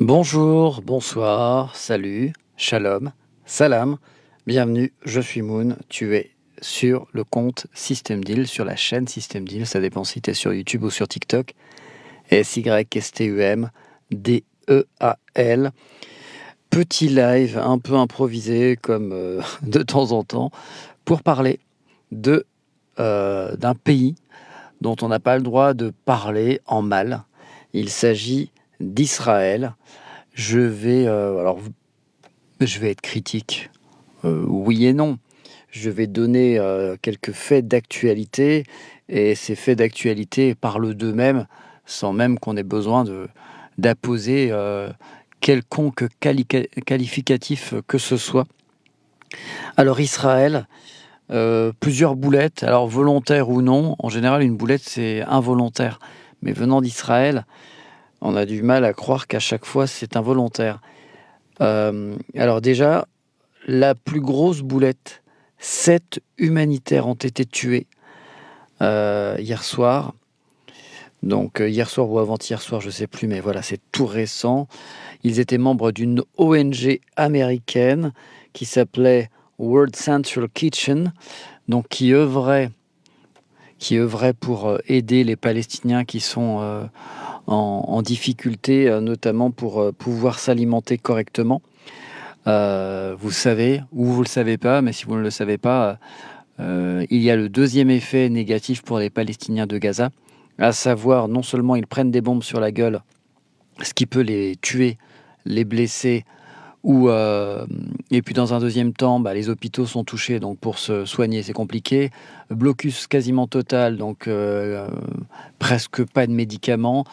Bonjour, bonsoir, salut, shalom, salam, bienvenue, je suis Moon, tu es sur le compte System Deal, sur la chaîne System Deal, ça dépend si tu es sur YouTube ou sur TikTok, SYSTUMDEAL, petit live un peu improvisé comme de temps en temps, pour parler d'un pays dont on n'a pas le droit de parler en mal, il s'agit d'Israël. Je vais être critique, oui et non. Je vais donner quelques faits d'actualité, et ces faits d'actualité parlent d'eux-mêmes, sans même qu'on ait besoin d'apposer quelconque qualificatif que ce soit. Alors Israël, plusieurs boulettes, alors volontaires ou non, en général une boulette c'est involontaire, mais venant d'Israël, on a du mal à croire qu'à chaque fois c'est involontaire. Alors déjà, la plus grosse boulette, 7 humanitaires ont été tués hier soir. Donc hier soir ou avant-hier soir, je ne sais plus, mais voilà, c'est tout récent. Ils étaient membres d'une ONG américaine qui s'appelait World Central Kitchen, donc qui œuvrait pour aider les Palestiniens qui sont en difficulté, notamment pour pouvoir s'alimenter correctement. Vous savez, ou vous ne le savez pas, mais si vous ne le savez pas, il y a le deuxième effet négatif pour les Palestiniens de Gaza, à savoir non seulement ils prennent des bombes sur la gueule, ce qui peut les tuer, les blesser, et puis dans un deuxième temps, les hôpitaux sont touchés, donc pour se soigner c'est compliqué. Blocus quasiment total, donc presque pas de médicaments,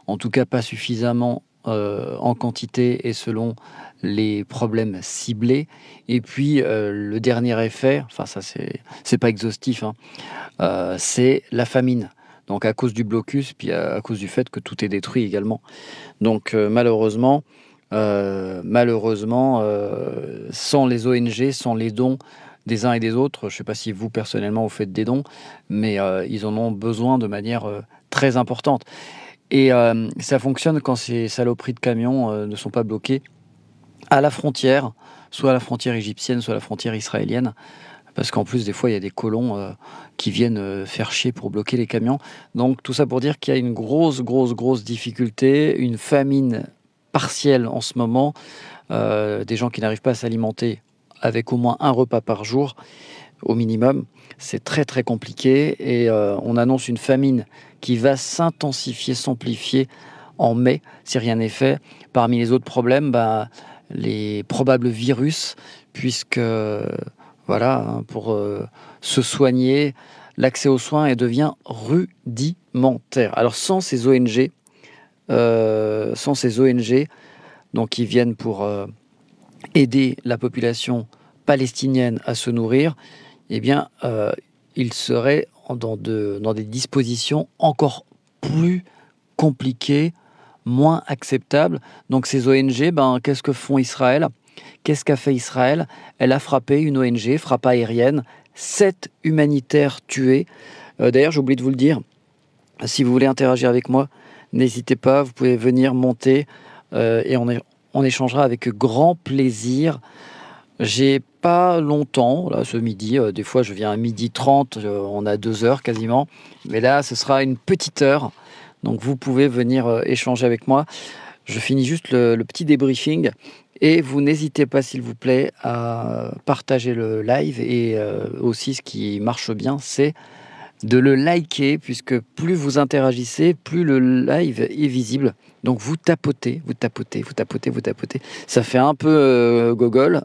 en tout cas pas suffisamment en quantité et selon les problèmes ciblés. Et puis le dernier effet, enfin ça c'est pas exhaustif, c'est la famine. Donc à cause du blocus, puis à cause du fait que tout est détruit également. Donc malheureusement, sans les ONG, sans les dons des uns et des autres, je ne sais pas si vous personnellement vous faites des dons, mais ils en ont besoin de manière très importante. Et ça fonctionne quand ces saloperies de camions ne sont pas bloqués à la frontière, soit à la frontière égyptienne, soit à la frontière israélienne, parce qu'en plus des fois il y a des colons qui viennent faire chier pour bloquer les camions. Donc tout ça pour dire qu'il y a une grosse difficulté, une famine partielle en ce moment, des gens qui n'arrivent pas à s'alimenter avec au moins un repas par jour au minimum. C'est très compliqué, et on annonce une famine qui va s'intensifier, s'amplifier en mai si rien n'est fait. Parmi les autres problèmes, les probables virus, puisque pour se soigner, l'accès aux soins devient rudimentaire. Alors sans ces ONG, donc qui viennent pour aider la population palestinienne à se nourrir, eh bien, ils seraient dans des dispositions encore plus compliquées, moins acceptables. Donc ces ONG, qu'est-ce que font Israël ? Qu'est-ce qu'a fait Israël ? Elle a frappé une ONG, frappe aérienne, 7 humanitaires tués. D'ailleurs, j'ai oublié de vous le dire, si vous voulez interagir avec moi, n'hésitez pas, vous pouvez venir monter et on échangera avec grand plaisir. J'ai pas longtemps, là, ce midi, des fois je viens à 12h30, on a 2 heures quasiment, mais là ce sera une petite heure, donc vous pouvez venir échanger avec moi. Je finis juste le petit débriefing, et vous n'hésitez pas s'il vous plaît à partager le live, et aussi ce qui marche bien c'est de le liker, puisque plus vous interagissez, plus le live est visible. Donc vous tapotez. Ça fait un peu gogol,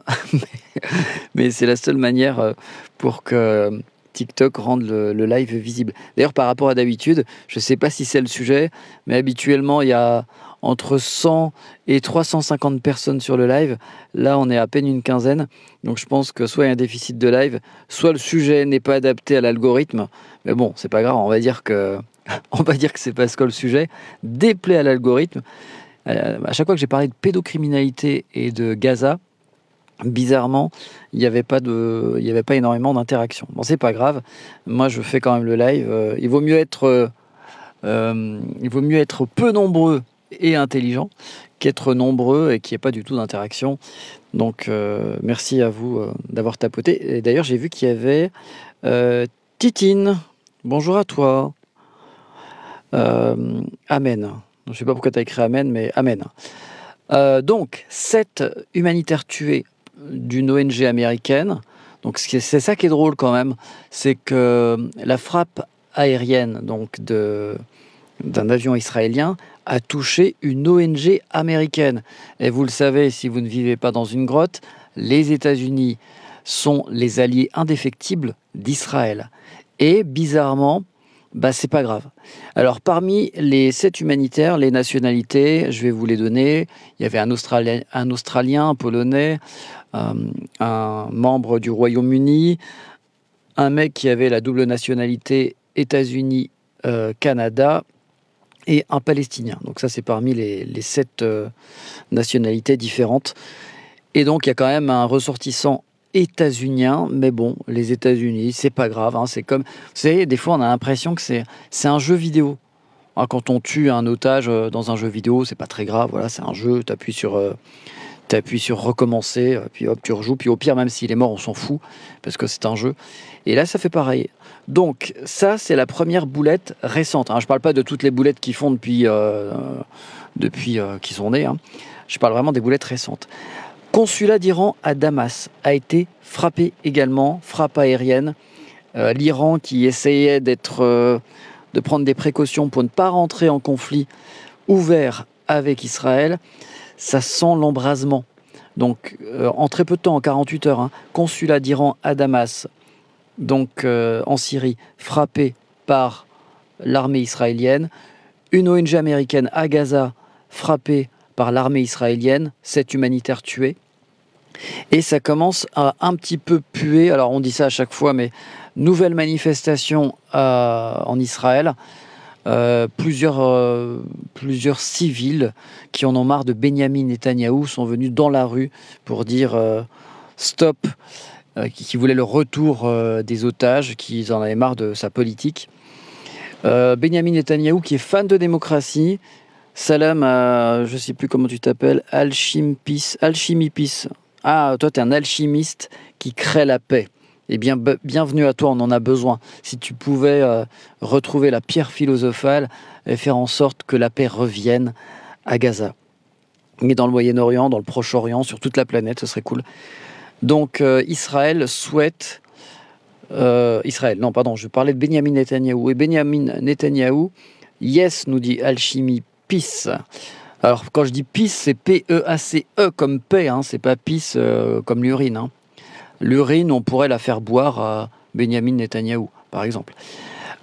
mais c'est la seule manière pour que TikTok rende le live visible. D'ailleurs, par rapport à d'habitude, je ne sais pas si c'est le sujet, mais habituellement, il y a entre 100 et 350 personnes sur le live. Là, on est à peine une quinzaine. Donc je pense que soit il y a un déficit de live, soit le sujet n'est pas adapté à l'algorithme. Mais bon, c'est pas grave, on va dire que c'est parce que le sujet déplaît à l'algorithme. À chaque fois que j'ai parlé de pédocriminalité et de Gaza, bizarrement, il n'y avait pas énormément d'interactions. Bon, c'est pas grave. Moi, je fais quand même le live. Il vaut mieux être peu nombreux et intelligent qu'être nombreux et qu'il n'y ait pas du tout d'interaction. Donc merci à vous d'avoir tapoté. Et d'ailleurs j'ai vu qu'il y avait Titine. Bonjour à toi. Amen. Je ne sais pas pourquoi tu as écrit Amen, mais Amen. Donc 7 humanitaires tués d'une ONG américaine. Donc c'est ça qui est drôle quand même, c'est que la frappe aérienne donc d'un avion israélien a touché une ONG américaine. Et vous le savez, si vous ne vivez pas dans une grotte, les États-Unis sont les alliés indéfectibles d'Israël. Et bizarrement, c'est pas grave. Alors parmi les 7 humanitaires, les nationalités, je vais vous les donner. Il y avait un Australien, un Polonais, un membre du Royaume-Uni, un mec qui avait la double nationalité États-Unis-Canada, et un Palestinien. Donc ça, c'est parmi les 7 nationalités différentes. Et donc, il y a quand même un ressortissant états-unien, mais bon, les États-Unis, c'est pas grave. Hein, c'est comme, vous savez, des fois, on a l'impression que c'est un jeu vidéo. Hein, quand on tue un otage dans un jeu vidéo, c'est pas très grave. Voilà, c'est un jeu, t'appuies sur recommencer, puis hop, tu rejoues. Puis au pire, même s'il est mort, on s'en fout, parce que c'est un jeu. Et là, ça fait pareil. Donc, ça, c'est la première boulette récente. Hein. Je ne parle pas de toutes les boulettes qu'ils font depuis qu'ils sont nés. Hein. Je parle vraiment des boulettes récentes. Consulat d'Iran à Damas a été frappé également, frappe aérienne. L'Iran qui essayait de prendre des précautions pour ne pas rentrer en conflit ouvert avec Israël, ça sent l'embrasement. Donc, en très peu de temps, en 48 heures, consulat d'Iran à Damas, donc en Syrie, frappé par l'armée israélienne. Une ONG américaine à Gaza, frappée par l'armée israélienne, 7 humanitaires tués. Et ça commence à un petit peu puer, alors on dit ça à chaque fois, mais nouvelle manifestation en Israël. Plusieurs civils qui en ont marre de Benyamin Netanyahou sont venus dans la rue pour dire stop, qui voulaient le retour des otages, qui en avaient marre de sa politique. Benyamin Netanyahou qui est fan de démocratie. Salam à, je ne sais plus comment tu t'appelles, Alchimipis. Ah, toi tu es un alchimiste qui crée la paix. Eh bien, bienvenue à toi, on en a besoin. Si tu pouvais retrouver la pierre philosophale et faire en sorte que la paix revienne à Gaza. Mais dans le Moyen-Orient, dans le Proche-Orient, sur toute la planète, ce serait cool. Donc, Israël souhaite... je parlais de Benyamin Netanyahou. Et Benyamin Netanyahou, yes, nous dit Alchimie, peace. Alors, quand je dis peace, c'est P-E-A-C-E comme paix, hein, c'est pas peace comme l'urine, hein. L'urine, on pourrait la faire boire à Benyamin Netanyahou, par exemple.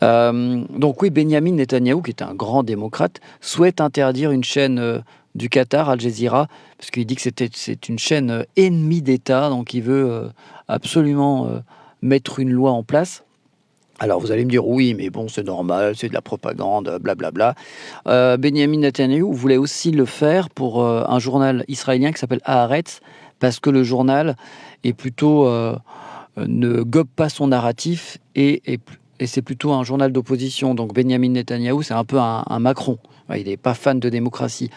Donc oui, Benyamin Netanyahou, qui est un grand démocrate, souhaite interdire une chaîne du Qatar, Al Jazeera, parce qu'il dit que c'est une chaîne ennemie d'État, donc il veut absolument mettre une loi en place. Alors vous allez me dire, oui, mais bon, c'est normal, c'est de la propagande, blablabla. Benyamin Netanyahou voulait aussi le faire pour un journal israélien qui s'appelle Haaretz, parce que le journal est plutôt ne gobe pas son narratif et c'est plutôt un journal d'opposition. Donc Benyamin Netanyahou, c'est un peu un Macron. Il n'est pas fan de démocratie.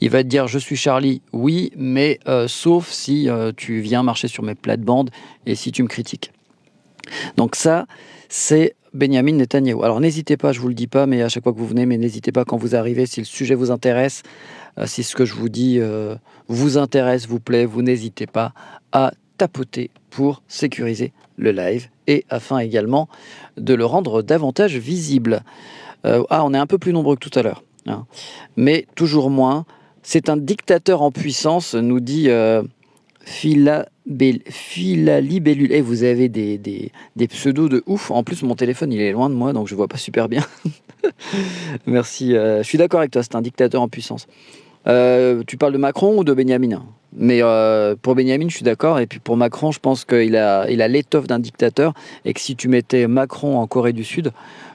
Il va te dire je suis Charlie, oui, mais sauf si tu viens marcher sur mes plates-bandes et si tu me critiques. Donc ça, c'est Benyamin Netanyahou. Alors n'hésitez pas, je vous le dis pas, mais à chaque fois que vous venez, mais n'hésitez pas quand vous arrivez, si le sujet vous intéresse, si ce que je vous dis vous intéresse, vous plaît, vous n'hésitez pas à tapoter pour sécuriser le live et afin également de le rendre davantage visible. On est un peu plus nombreux que tout à l'heure, hein, mais toujours moins. C'est un dictateur en puissance, nous dit Philalibellule. Et vous avez des pseudos de ouf. En plus, mon téléphone, il est loin de moi, donc je vois pas super bien. Merci. Je suis d'accord avec toi, c'est un dictateur en puissance. Tu parles de Macron ou de Benyamin? Mais pour Benyamin, je suis d'accord. Et puis pour Macron, je pense qu'il a l'étoffe d'un dictateur. Et que si tu mettais Macron en Corée du Sud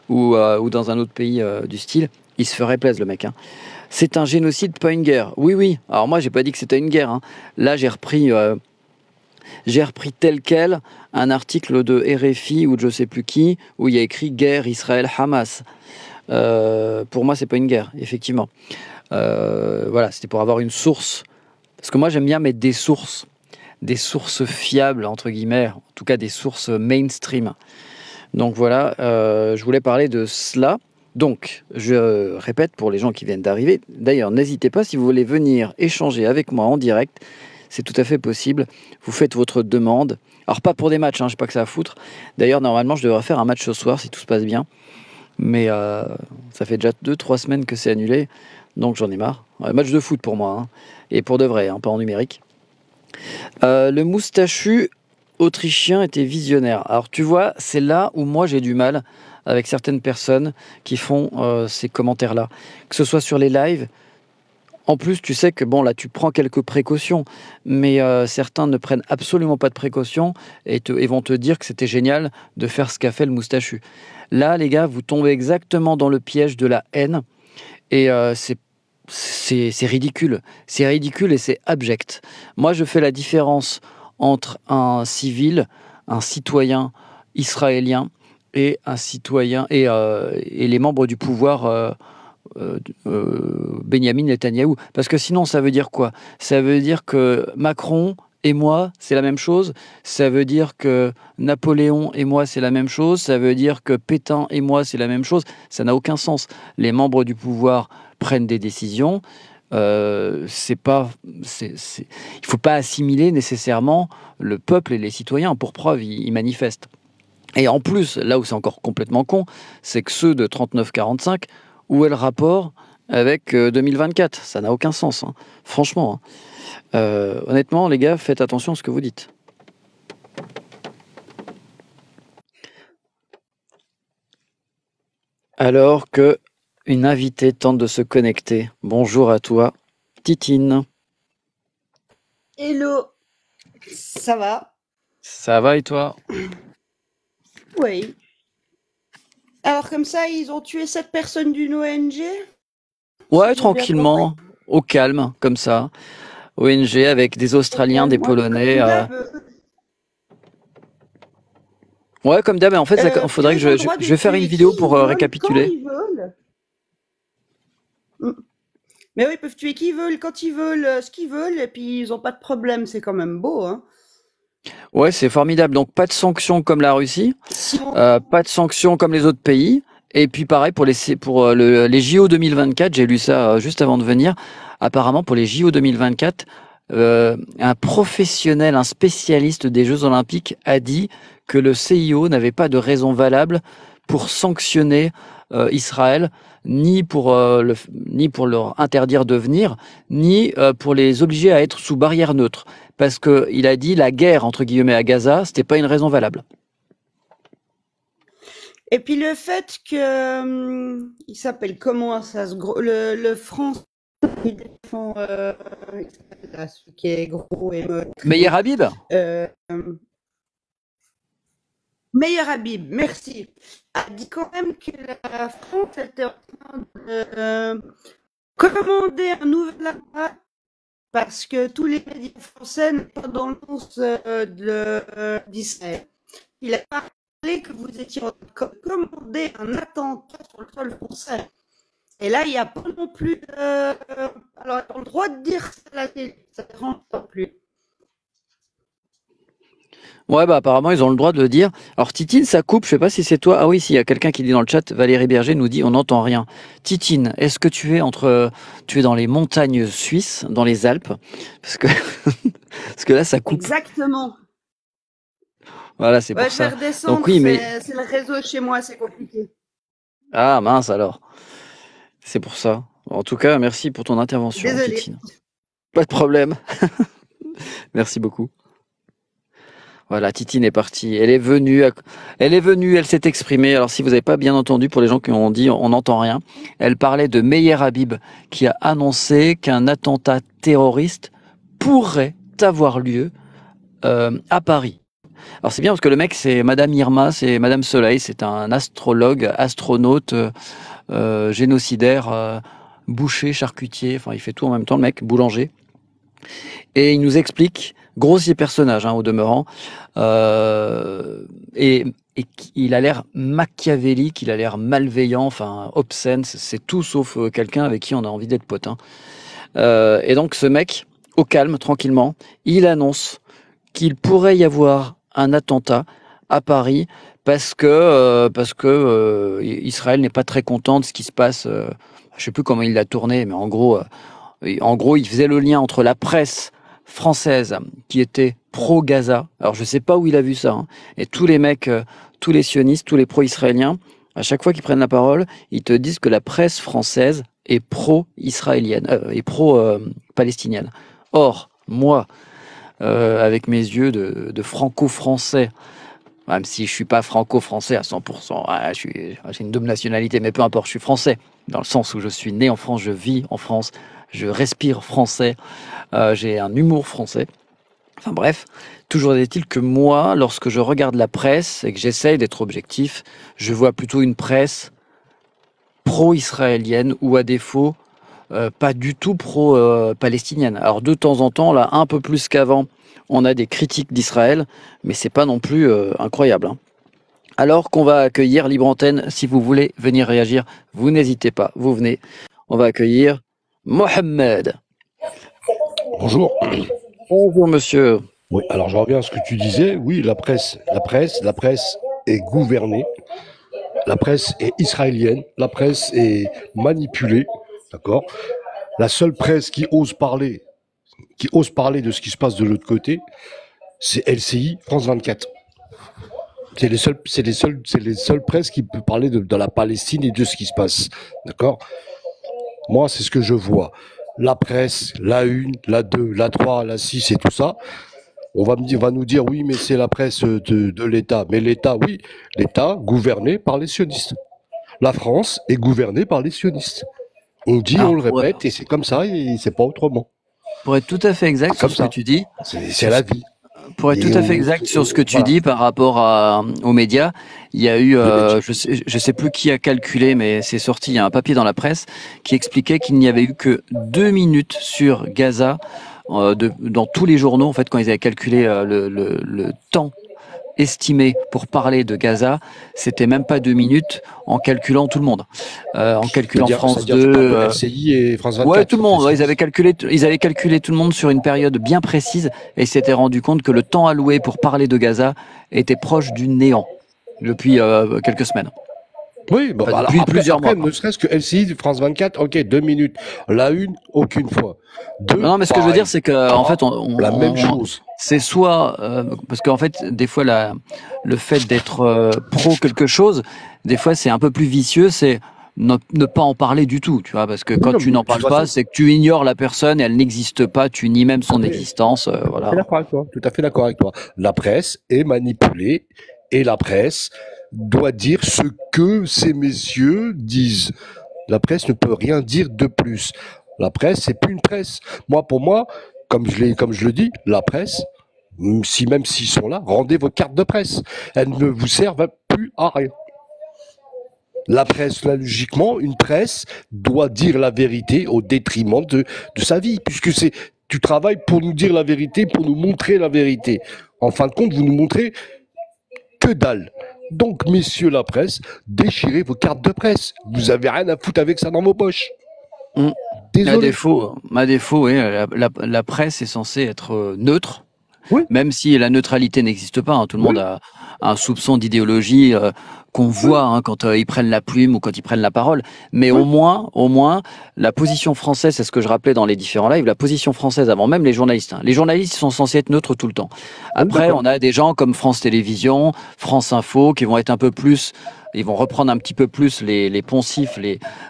ou dans un autre pays du style, il se ferait plaisir, le mec. Hein. C'est un génocide, pas une guerre. Oui, oui. Alors moi, j'ai pas dit que c'était une guerre. Hein. Là, j'ai repris tel quel un article de RFI ou de je sais plus qui où il y a écrit guerre Israël-Hamas. pour moi, c'est pas une guerre, effectivement. Voilà, c'était pour avoir une source. Parce que moi, j'aime bien mettre des sources fiables, entre guillemets, en tout cas des sources mainstream. Donc voilà, je voulais parler de cela. Donc, je répète pour les gens qui viennent d'arriver. D'ailleurs, n'hésitez pas si vous voulez venir échanger avec moi en direct. C'est tout à fait possible. Vous faites votre demande. Alors, pas pour des matchs, hein, je n'ai pas que ça à foutre. D'ailleurs, normalement, je devrais faire un match ce soir si tout se passe bien. Mais ça fait déjà 2-3 semaines que c'est annulé. Donc, j'en ai marre. Match de foot pour moi. Hein. Et pour de vrai, hein, pas en numérique. Le moustachu autrichien était visionnaire. Alors, tu vois, c'est là où moi j'ai du mal avec certaines personnes qui font ces commentaires-là. Que ce soit sur les lives. En plus, tu sais que bon, là, tu prends quelques précautions, mais certains ne prennent absolument pas de précautions et vont te dire que c'était génial de faire ce qu'a fait le moustachu. Là, les gars, vous tombez exactement dans le piège de la haine et c'est ridicule. C'est ridicule et c'est abject. Moi, je fais la différence entre un civil, un citoyen israélien et un citoyen et les membres du pouvoir. Benyamin Netanyahou. Parce que sinon, ça veut dire quoi? Ça veut dire que Macron et moi, c'est la même chose. Ça veut dire que Napoléon et moi, c'est la même chose. Ça veut dire que Pétain et moi, c'est la même chose. Ça n'a aucun sens. Les membres du pouvoir prennent des décisions. Il faut pas assimiler nécessairement le peuple et les citoyens. Pour preuve, ils manifestent. Et en plus, là où c'est encore complètement con, c'est que ceux de 39-45, où est le rapport avec 2024? Ça n'a aucun sens, hein. Franchement. Hein. Honnêtement, les gars, faites attention à ce que vous dites. Alors que une invitée tente de se connecter. Bonjour à toi, Titine. Hello, ça va? Ça va et toi? Oui. Alors comme ça, ils ont tué 7 personnes d'une ONG? Ouais, Si j'ai bien compris. tranquillement, au calme, comme ça. ONG avec des Ok, Australiens, des moi, Polonais. comme d'hab, Ouais, comme d'hab, en fait, il puis eux, faudrait que ils ont le je droit de vais faire une tuer qui vidéo ils pour veulent, quand récapituler. ils veulent. Mm. Mais oui, ils peuvent tuer qui ils veulent, quand ils veulent, ce qu'ils veulent, et puis ils ont pas de problème, c'est quand même beau, hein. Ouais, c'est formidable. Donc, pas de sanctions comme la Russie, Si on... pas de sanctions comme les autres pays. Et puis, pareil, pour les JO 2024, j'ai lu ça juste avant de venir. Apparemment, pour les JO 2024, un professionnel, un spécialiste des Jeux Olympiques a dit que le CIO n'avait pas de raison valable pour sanctionner Israël, ni pour leur interdire de venir, ni pour les obliger à être sous barrière neutre. Parce qu'il a dit la guerre, entre guillemets, à Gaza, c'était pas une raison valable. Et puis le fait que... il s'appelle comment ça, le français qui défend... celui qui est gros et moche. Meyer Habib? Euh, Meilleur Habib, merci, a dit quand même que la France était en train de commander un nouvel appareil parce que tous les médias français n'ont pas dans le sens d'Israël. Il a parlé que vous étiez en train de commander un attentat sur le sol français. Et là, il n'y a pas non plus... alors, ils ont le droit de dire ça à la télé, ça ne dérange pas plus. Ouais, bah apparemment ils ont le droit de le dire. Alors Titine, ça coupe, je sais pas si c'est toi. Ah oui, s'il y a quelqu'un qui dit dans le chat, Valérie Berger nous dit on n'entend rien. Titine, est-ce que tu es dans les montagnes suisses, dans les Alpes? Parce que parce que là ça coupe. Exactement. Voilà, c'est Ouais, pour je vais ça. redescendre, Donc oui, mais c'est le réseau chez moi, c'est compliqué. ah mince alors. C'est pour ça. En tout cas, merci pour ton intervention, Désolée. Titine. Pas de problème. Merci beaucoup. Voilà, Titine est partie. Elle s'est exprimée. Alors, si vous n'avez pas bien entendu, pour les gens qui ont dit on n'entend rien, elle parlait de Meyer Habib qui a annoncé qu'un attentat terroriste pourrait avoir lieu à Paris. Alors, c'est bien parce que le mec, c'est Madame Irma, c'est Madame Soleil, c'est un astrologue, astronaute, génocidaire, boucher, charcutier, enfin, il fait tout en même temps, le mec, boulanger. Et il nous explique, grossier personnage au demeurant, et il a l'air machiavélique, il a l'air malveillant, enfin obscène, c'est tout sauf quelqu'un avec qui on a envie d'être pote. Et donc ce mec, au calme, tranquillement, il annonce qu'il pourrait y avoir un attentat à Paris parce que Israël n'est pas très content de ce qui se passe. Je sais plus comment il l'a tourné, mais en gros, il faisait le lien entre la presse française qui était pro-Gaza. Alors je sais pas où il a vu ça. Et tous les mecs, tous les sionistes, tous les pro-israéliens, à chaque fois qu'ils prennent la parole, ils te disent que la presse française est pro-israélienne, est pro-palestinienne. Or, moi, avec mes yeux de franco-français, même si je suis pas franco-français à 100%, j'ai une double nationalité, mais peu importe, je suis français, dans le sens où je suis né en France, je vis en France, je respire français, j'ai un humour français. Enfin bref, toujours est-il que moi, lorsque je regarde la presse et que j'essaye d'être objectif, je vois plutôt une presse pro-israélienne ou à défaut pas du tout pro-palestinienne. Alors de temps en temps, là, un peu plus qu'avant, on a des critiques d'Israël, mais c'est pas non plus incroyable. Alors qu'on va accueillir Libre Antenne, si vous voulez venir réagir, vous n'hésitez pas, vous venez. On va accueillir Mohamed. Bonjour. Bonjour monsieur. Oui, alors je reviens à ce que tu disais. Oui, la presse est gouvernée. La presse est israélienne. La presse est manipulée. D'accord. La seule presse qui ose parler de ce qui se passe de l'autre côté, c'est LCI, France 24. C'est les seules presses qui peuvent parler de la Palestine et de ce qui se passe. D'accord. Moi, c'est ce que je vois. La presse, la 1, la 2, la 3, la 6 et tout ça, on va nous dire oui, mais c'est la presse de l'État. Mais l'État, oui, l'État gouverné par les sionistes. La France est gouvernée par les sionistes. On dit, on le répète, et c'est comme ça, et c'est pas autrement. Pour être tout à fait exact sur ce que tu dis, c'est la vie. Pour être tout à fait exact sur ce que tu dis par rapport aux médias, il y a eu, je sais plus qui a calculé, mais c'est sorti, il y a un papier dans la presse qui expliquait qu'il n'y avait eu que 2 minutes sur Gaza dans tous les journaux, en fait, quand ils avaient calculé le temps estimé pour parler de Gaza, c'était même pas 2 minutes en calculant tout le monde, en calculant France 2, LCI et France 24. Ouais, tout le monde. Ils avaient calculé tout le monde sur une période bien précise et s'étaient rendu compte que le temps alloué pour parler de Gaza était proche du néant depuis quelques semaines. Oui, bon, enfin, depuis plusieurs mois. Ne serait-ce que LCI, France 24, ok, 2 minutes. La 1, aucune fois. 2, non, mais ce que je veux dire, c'est que en fait, la même chose. C'est soit parce qu'en fait, des fois, le fait d'être pro quelque chose, des fois, c'est un peu plus vicieux. C'est ne pas en parler du tout, tu vois, parce que quand tu n'en parles pas, c'est que tu ignores la personne, et elle n'existe pas, tu nies même son existence. Voilà. Tout à fait d'accord avec toi. La presse est manipulée et la presse doit dire ce que ces messieurs disent. La presse ne peut rien dire de plus. La presse, c'est plus une presse. Pour moi, comme je le dis, la presse, même s'ils sont là, rendez vos cartes de presse. Elles ne vous servent plus à rien. La presse, là, logiquement, une presse doit dire la vérité au détriment de sa vie, puisque tu travailles pour nous dire la vérité, pour nous montrer la vérité. En fin de compte, vous nous montrez que dalle. Donc, messieurs la presse, déchirez vos cartes de presse. Vous avez rien à foutre avec ça dans vos poches. Désolé. À défaut, oui, la presse est censée être neutre, oui. Même si la neutralité n'existe pas. Tout le monde a un soupçon d'idéologie qu'on voit quand ils prennent la plume ou quand ils prennent la parole. Mais au moins, la position française, c'est ce que je rappelais dans les différents lives, la position française avant même les journalistes. Les journalistes sont censés être neutres tout le temps. Après, on a des gens comme France Télévisions, France Info, qui vont être un peu plus... Ils vont reprendre un petit peu plus les poncifs,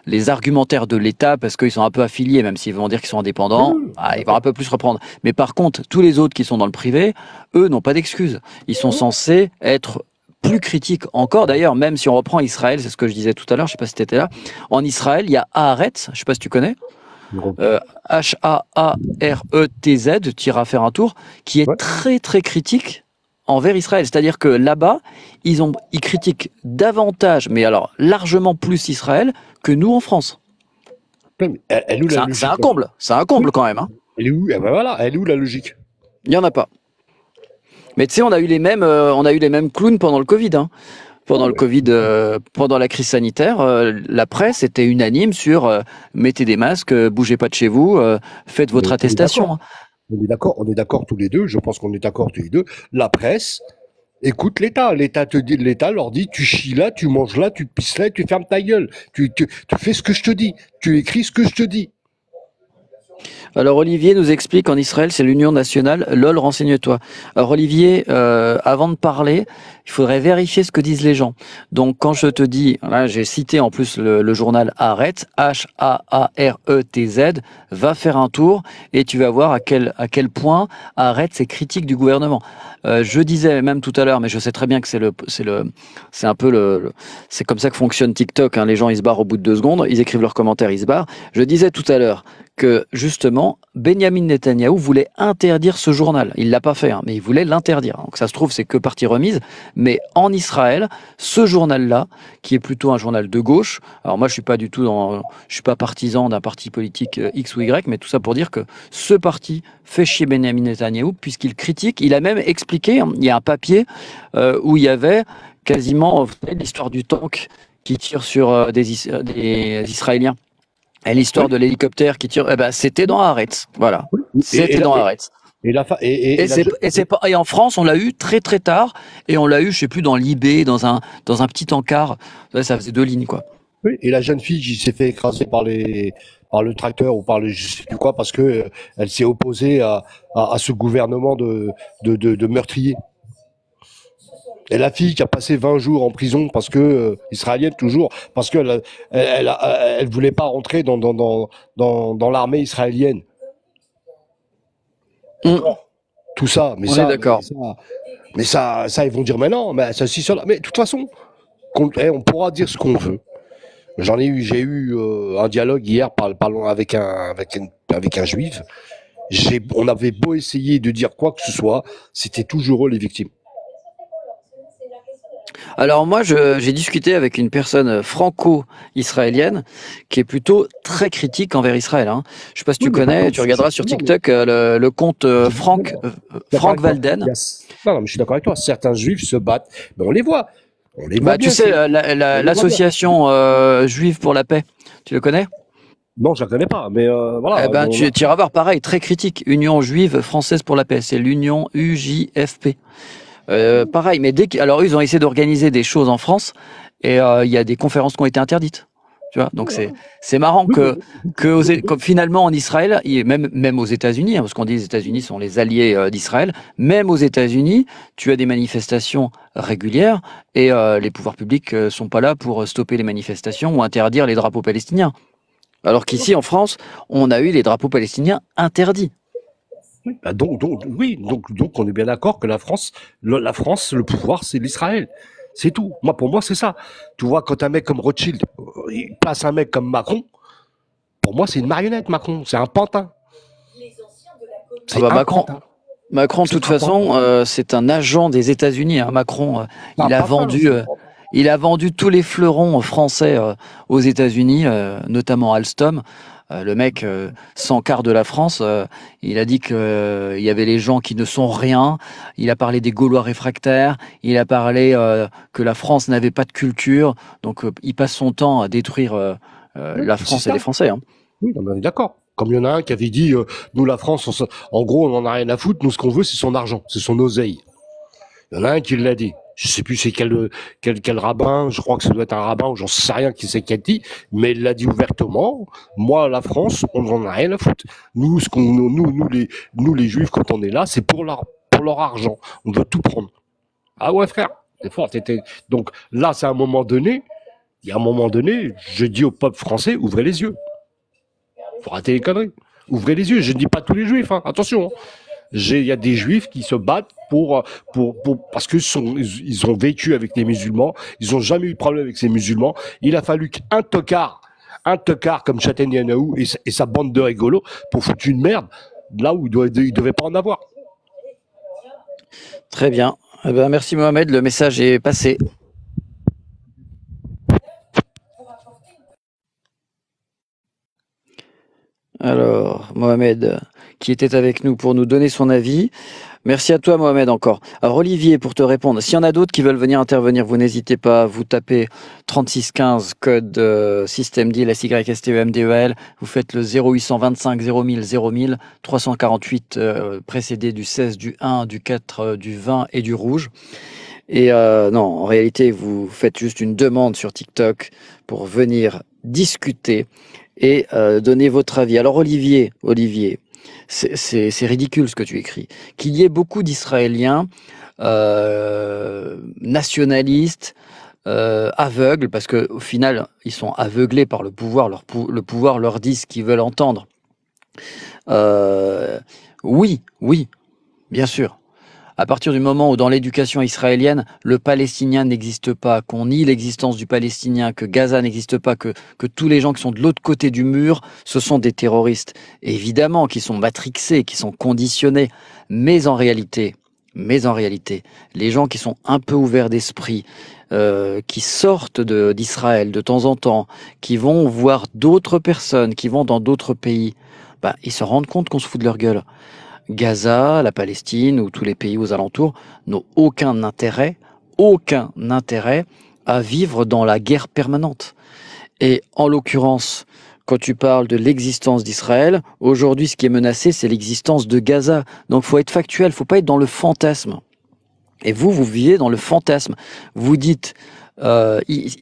les argumentaires de l'État parce qu'ils sont un peu affiliés, même s'ils vont dire qu'ils sont indépendants. Ils vont un peu plus reprendre. Mais par contre, tous les autres qui sont dans le privé, eux n'ont pas d'excuses. Ils sont censés être plus critiques encore. D'ailleurs, même si on reprend Israël, c'est ce que je disais tout à l'heure, je sais pas si tu étais là. En Israël, il y a Haaretz, je sais pas si tu connais. H-A-A-R-E-T-Z, tu iras faire un tour, qui est très très critique envers Israël. C'est-à-dire que là-bas, ils critiquent davantage, mais alors largement plus Israël que nous en France. C'est un comble quand même. Elle est où? Eh ben voilà, elle est où la logique? Il n'y en a pas. Mais tu sais, on a eu les mêmes clowns pendant le Covid, hein. Pendant le Covid, pendant la crise sanitaire, la presse était unanime sur mettez des masques, bougez pas de chez vous, faites votre On est attestation, d'accord. hein. On est d'accord tous les deux. Je pense qu'on est d'accord tous les deux. La presse écoute l'État. L'État leur dit, tu chies là, tu manges là, tu te pisses là, et tu fermes ta gueule. Tu fais ce que je te dis. Tu écris ce que je te dis. Alors Olivier nous explique en Israël, c'est l'Union nationale. LOL, renseigne-toi. Alors Olivier, avant de parler, il faudrait vérifier ce que disent les gens. Donc quand je te dis, là j'ai cité en plus le journal Haaretz, H-A-A-R-E-T-Z, va faire un tour et tu vas voir à quel point Haaretz est critique du gouvernement. Je disais même tout à l'heure, mais je sais très bien que c'est un peu c'est comme ça que fonctionne TikTok, hein. Les gens ils se barrent au bout de 2 secondes, ils écrivent leurs commentaires, ils se barrent. Je disais tout à l'heure que justement Benjamin Netanyahou voulait interdire ce journal. Il l'a pas fait, hein, mais il voulait l'interdire. Donc ça se trouve c'est que partie remise. Mais en Israël, ce journal-là, qui est plutôt un journal de gauche. Alors moi je suis pas partisan d'un parti politique X ou Y, mais tout ça pour dire que ce parti fait chier Benjamin Netanyahou puisqu'il critique. Il a même expliqué, hein, il y a un papier où il y avait quasiment l'histoire du tank qui tire sur des Israéliens. Et l'histoire Oui. de l'hélicoptère qui tire, eh ben, c'était dans Haaretz. Voilà. Oui. C'était dans Haaretz. Et en France, on l'a eu très très tard, et on l'a eu, je sais plus, dans l'IB, dans un petit encart. Ça faisait 2 lignes, quoi. Oui, et la jeune fille qui s'est fait écraser par le tracteur ou par le je sais plus quoi parce que elle s'est opposée à ce gouvernement de meurtriers. Et la fille qui a passé 20 jours en prison parce que israélienne toujours parce qu'elle voulait pas rentrer dans l'armée israélienne. Tout ça, On est d'accord. mais ça, ils vont dire mais non, mais ça si cela. Mais de toute façon, on pourra dire ce qu'on veut. J'ai eu un dialogue hier parlant avec un juif. On avait beau essayer de dire quoi que ce soit, c'était toujours eux les victimes. Alors moi, j'ai discuté avec une personne franco-israélienne qui est plutôt très critique envers Israël, hein. Je sais pas si tu Oui, mais connais, pardon, tu regarderas sur TikTok le compte Frank Walden. Non, mais je suis d'accord avec toi. Certains juifs se battent, mais on les voit. On les voit Bah, tu bien. sais, l'association juive pour la paix, tu le connais? Non, je la connais pas, mais voilà. Eh ben, tu iras voir, pareil, très critique. Union juive française pour la paix, c'est l'Union UJFP. Pareil, mais alors ils ont essayé d'organiser des choses en France et il y a des conférences qui ont été interdites. Tu vois, donc c'est marrant que finalement en Israël, même aux États-Unis, hein, parce qu'on dit les États-Unis sont les alliés d'Israël, même aux États-Unis, tu as des manifestations régulières et les pouvoirs publics sont pas là pour stopper les manifestations ou interdire les drapeaux palestiniens. Alors qu'ici en France, on a eu les drapeaux palestiniens interdits. Bah donc, on est bien d'accord que la France, le pouvoir, c'est l'Israël. C'est tout. Pour moi, c'est ça. Tu vois, quand un mec comme Rothschild, il place un mec comme Macron, pour moi, c'est une marionnette, Macron. C'est un pantin. C'est Macron, de toute façon, c'est un agent des États-Unis, hein. Macron, il a vendu tous les fleurons français aux États-Unis, notamment Alstom. Le mec s'encarre de la France. Il a dit que il y avait les gens qui ne sont rien. Il a parlé des Gaulois réfractaires. Il a parlé que la France n'avait pas de culture. Donc il passe son temps à détruire la France et les Français, hein. Oui, non, mais on est d'accord. Comme il y en a un qui avait dit, nous la France, en gros, on en a rien à foutre. Nous, ce qu'on veut, c'est son argent, c'est son oseille. Il y en a un qui l'a dit. Je sais plus c'est quel rabbin, je crois que ça doit être un rabbin, ou j'en sais rien qui c'est qui a dit, mais il l'a dit ouvertement. Moi, la France, on n'en a rien à foutre. Nous, nous les juifs, quand on est là, c'est pour leur argent. On veut tout prendre. Ah ouais, frère, c'est fort. Donc là, c'est un moment donné, il y a un moment donné, je dis au peuple français, ouvrez les yeux. Faut arrêter les conneries. Ouvrez les yeux. Je ne dis pas tous les juifs, hein. Attention, hein. Il y a des juifs qui se battent parce que ils ont vécu avec les musulmans, ils ont jamais eu de problème avec ces musulmans. Il a fallu qu'un tocard comme Netanyahou et sa bande de rigolos pour foutre une merde là où il devait pas en avoir. Très bien. Eh ben, merci Mohamed, le message est passé. Alors, Mohamed, qui était avec nous pour nous donner son avis. Merci à toi, Mohamed, encore. Alors, Olivier, pour te répondre, s'il y en a d'autres qui veulent venir intervenir, vous n'hésitez pas, vous tapez 3615, code système deal, SYSTEMDEL, vous faites le 0825 0000 0000, 348 précédé du 16, du 1, du 4, du 20 et du rouge. Et non, en réalité, vous faites juste une demande sur TikTok pour venir discuter et donner votre avis. Alors, Olivier, c'est ridicule ce que tu écris. Qu'il y ait beaucoup d'Israéliens nationalistes, aveugles, parce que au final, ils sont aveuglés par le pouvoir. Le pouvoir leur dit ce qu'ils veulent entendre. Oui, bien sûr. À partir du moment où dans l'éducation israélienne, le Palestinien n'existe pas, qu'on nie l'existence du Palestinien, que Gaza n'existe pas, que tous les gens qui sont de l'autre côté du mur, ce sont des terroristes. Et évidemment, qui sont matrixés, qui sont conditionnés. Mais en réalité, les gens qui sont un peu ouverts d'esprit, qui sortent d'Israël de temps en temps, qui vont voir d'autres personnes, qui vont dans d'autres pays, bah, ils se rendent compte qu'on se fout de leur gueule. Gaza, la Palestine ou tous les pays aux alentours n'ont aucun intérêt à vivre dans la guerre permanente. Et en l'occurrence, quand tu parles de l'existence d'Israël, aujourd'hui ce qui est menacé, c'est l'existence de Gaza. Donc faut être factuel, faut pas être dans le fantasme. Et vous vivez dans le fantasme. Vous dites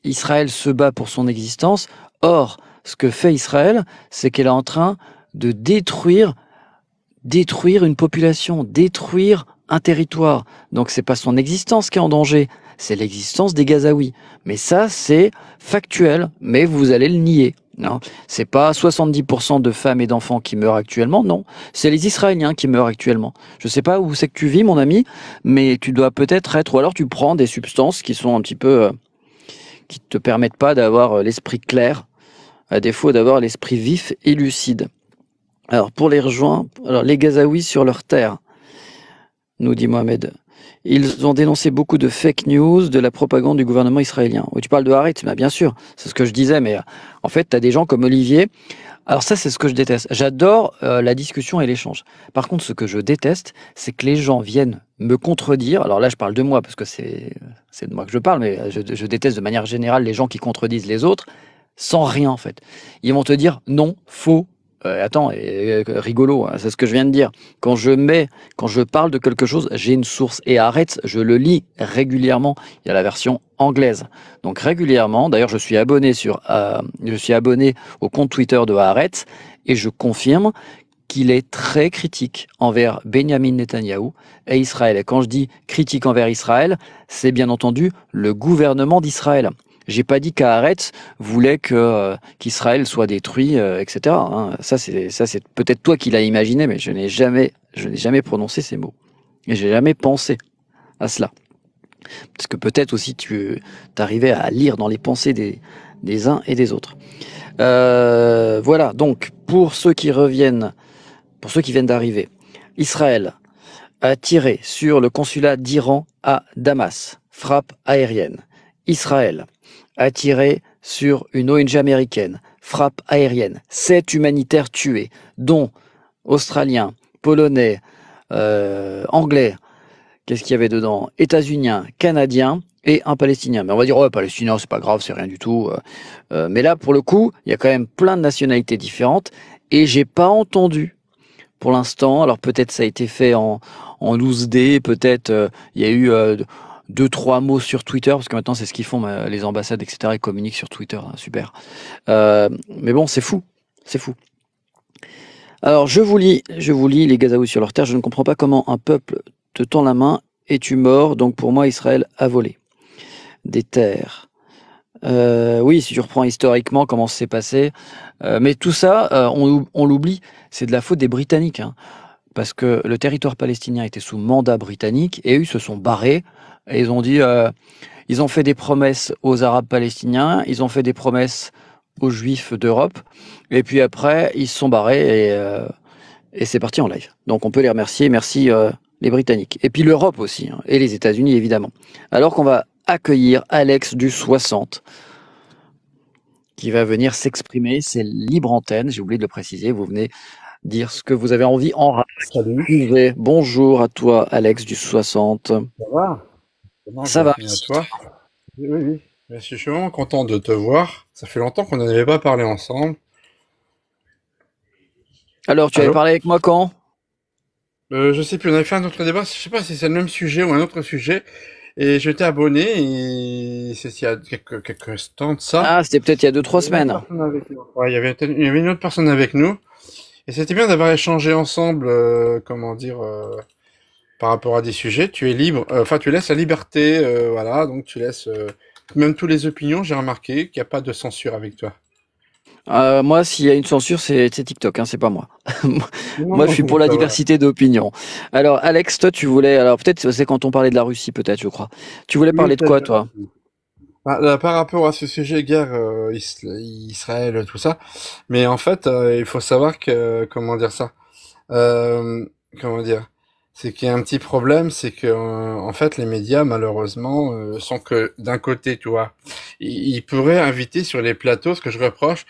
Israël se bat pour son existence. Or, ce que fait Israël, c'est qu'elle est en train de détruire une population, détruire un territoire. Donc c'est pas son existence qui est en danger, c'est l'existence des Gazaouis. Mais ça, c'est factuel, mais vous allez le nier. Non, c'est pas 70% de femmes et d'enfants qui meurent actuellement, non. C'est les Israéliens qui meurent actuellement. Je sais pas où c'est que tu vis, mon ami, mais tu dois peut-être être, ou alors tu prends des substances qui sont un petit peu, qui te permettent pas d'avoir l'esprit clair, à défaut d'avoir l'esprit vif et lucide. Alors, pour les rejoindre, les Gazaouis sur leur terre, nous dit Mohamed, ils ont dénoncé beaucoup de fake news, de la propagande du gouvernement israélien. Oui, tu parles de Haaretz, bah, bien sûr, c'est ce que je disais, mais en fait, tu as des gens comme Olivier. Alors ça, c'est ce que je déteste. J'adore la discussion et l'échange. Par contre, ce que je déteste, c'est que les gens viennent me contredire. Alors là, je parle de moi, parce que c'est de moi que je parle, mais je déteste de manière générale les gens qui contredisent les autres, sans rien, en fait. Ils vont te dire non, faux, attends, rigolo, hein, c'est ce que je viens de dire. Quand je parle de quelque chose, j'ai une source. Et Haaretz, je le lis régulièrement. Il y a la version anglaise. Donc régulièrement, d'ailleurs, je suis abonné au compte Twitter de Haaretz et je confirme qu'il est très critique envers Benjamin Netanyahou et Israël. Et quand je dis critique envers Israël, c'est bien entendu le gouvernement d'Israël. J'ai pas dit qu'Haaretz voulait qu'Israël soit détruit, etc. Hein. Ça c'est peut-être toi qui l'as imaginé, mais je n'ai jamais prononcé ces mots. Et j'ai jamais pensé à cela. Parce que peut-être aussi tu arrivais à lire dans les pensées des uns et des autres. Voilà, donc pour ceux qui viennent d'arriver, Israël a tiré sur le consulat d'Iran à Damas, frappe aérienne. Israël a tiré sur une ONG américaine, frappe aérienne. 7 humanitaires tués, dont Australiens, Polonais, Anglais, qu'est-ce qu'il y avait dedans? États-Uniens, Canadiens et un Palestinien. Mais on va dire, oh, Palestinien, c'est pas grave, c'est rien du tout. Mais là, pour le coup, il y a quand même plein de nationalités différentes et j'ai pas entendu pour l'instant, alors peut-être ça a été fait en loose day, peut-être il y a eu 2-3 mots sur Twitter, parce que maintenant c'est ce qu'ils font, les ambassades, etc. Ils communiquent sur Twitter, hein, super. Mais bon, c'est fou. Alors je vous lis les Gazaouis sur leur terre. Je ne comprends pas comment un peuple te tend la main et tu mords. Donc pour moi, Israël a volé des terres. Oui, si tu reprends historiquement comment ça s'est passé, mais tout ça, on l'oublie, c'est de la faute des Britanniques, hein, parce que le territoire palestinien était sous mandat britannique et eux se sont barrés et ils ont dit, ils ont fait des promesses aux Arabes palestiniens, ils ont fait des promesses aux Juifs d'Europe, et puis après ils se sont barrés et c'est parti en live. Donc on peut les remercier, merci les Britanniques, et puis l'Europe aussi, hein, et les États-Unis évidemment. Alors qu'on va accueillir Alex du 60. qui va venir s'exprimer. C'est libre antenne, j'ai oublié de le préciser. Vous venez dire ce que vous avez envie en radio. Salut. Bonjour à toi, Alex du 60. Ça va? Ça va. Bien à toi? Oui, oui. Mais je suis vraiment content de te voir. Ça fait longtemps qu'on n'en avait pas parlé ensemble. Alors, tu avais Allô? parlé avec moi quand? Je sais plus, on avait fait un autre débat. Je sais pas si c'est le même sujet ou un autre sujet. Et je t'ai abonné et c'est il y a quelques instants de ça. Ah, c'était peut-être il y a 2-3 Il y avait une semaines. personne avec nous. Ouais, il y avait une autre personne avec nous. Et c'était bien d'avoir échangé ensemble, comment dire, par rapport à des sujets. Tu es libre, enfin, tu laisses la liberté, voilà. Donc, tu laisses, même toutes les opinions, j'ai remarqué qu'il n'y a pas de censure avec toi. Moi, s'il y a une censure, c'est TikTok, hein, c'est pas moi. Non, Moi, je suis pour la ça va. diversité d'opinions. Alors, Alex, toi, tu voulais, alors peut-être c'est quand on parlait de la Russie, peut-être, je crois. Tu voulais Oui, parler de quoi, peut-être. toi? Là, par rapport à ce sujet, guerre, Israël, tout ça. Mais en fait, il faut savoir que, comment dire ça? Euh, comment dire? C'est qu'il y a un petit problème, c'est que, en fait, les médias, malheureusement, sont que d'un côté, tu vois, ils pourraient inviter sur les plateaux, ce que je reproche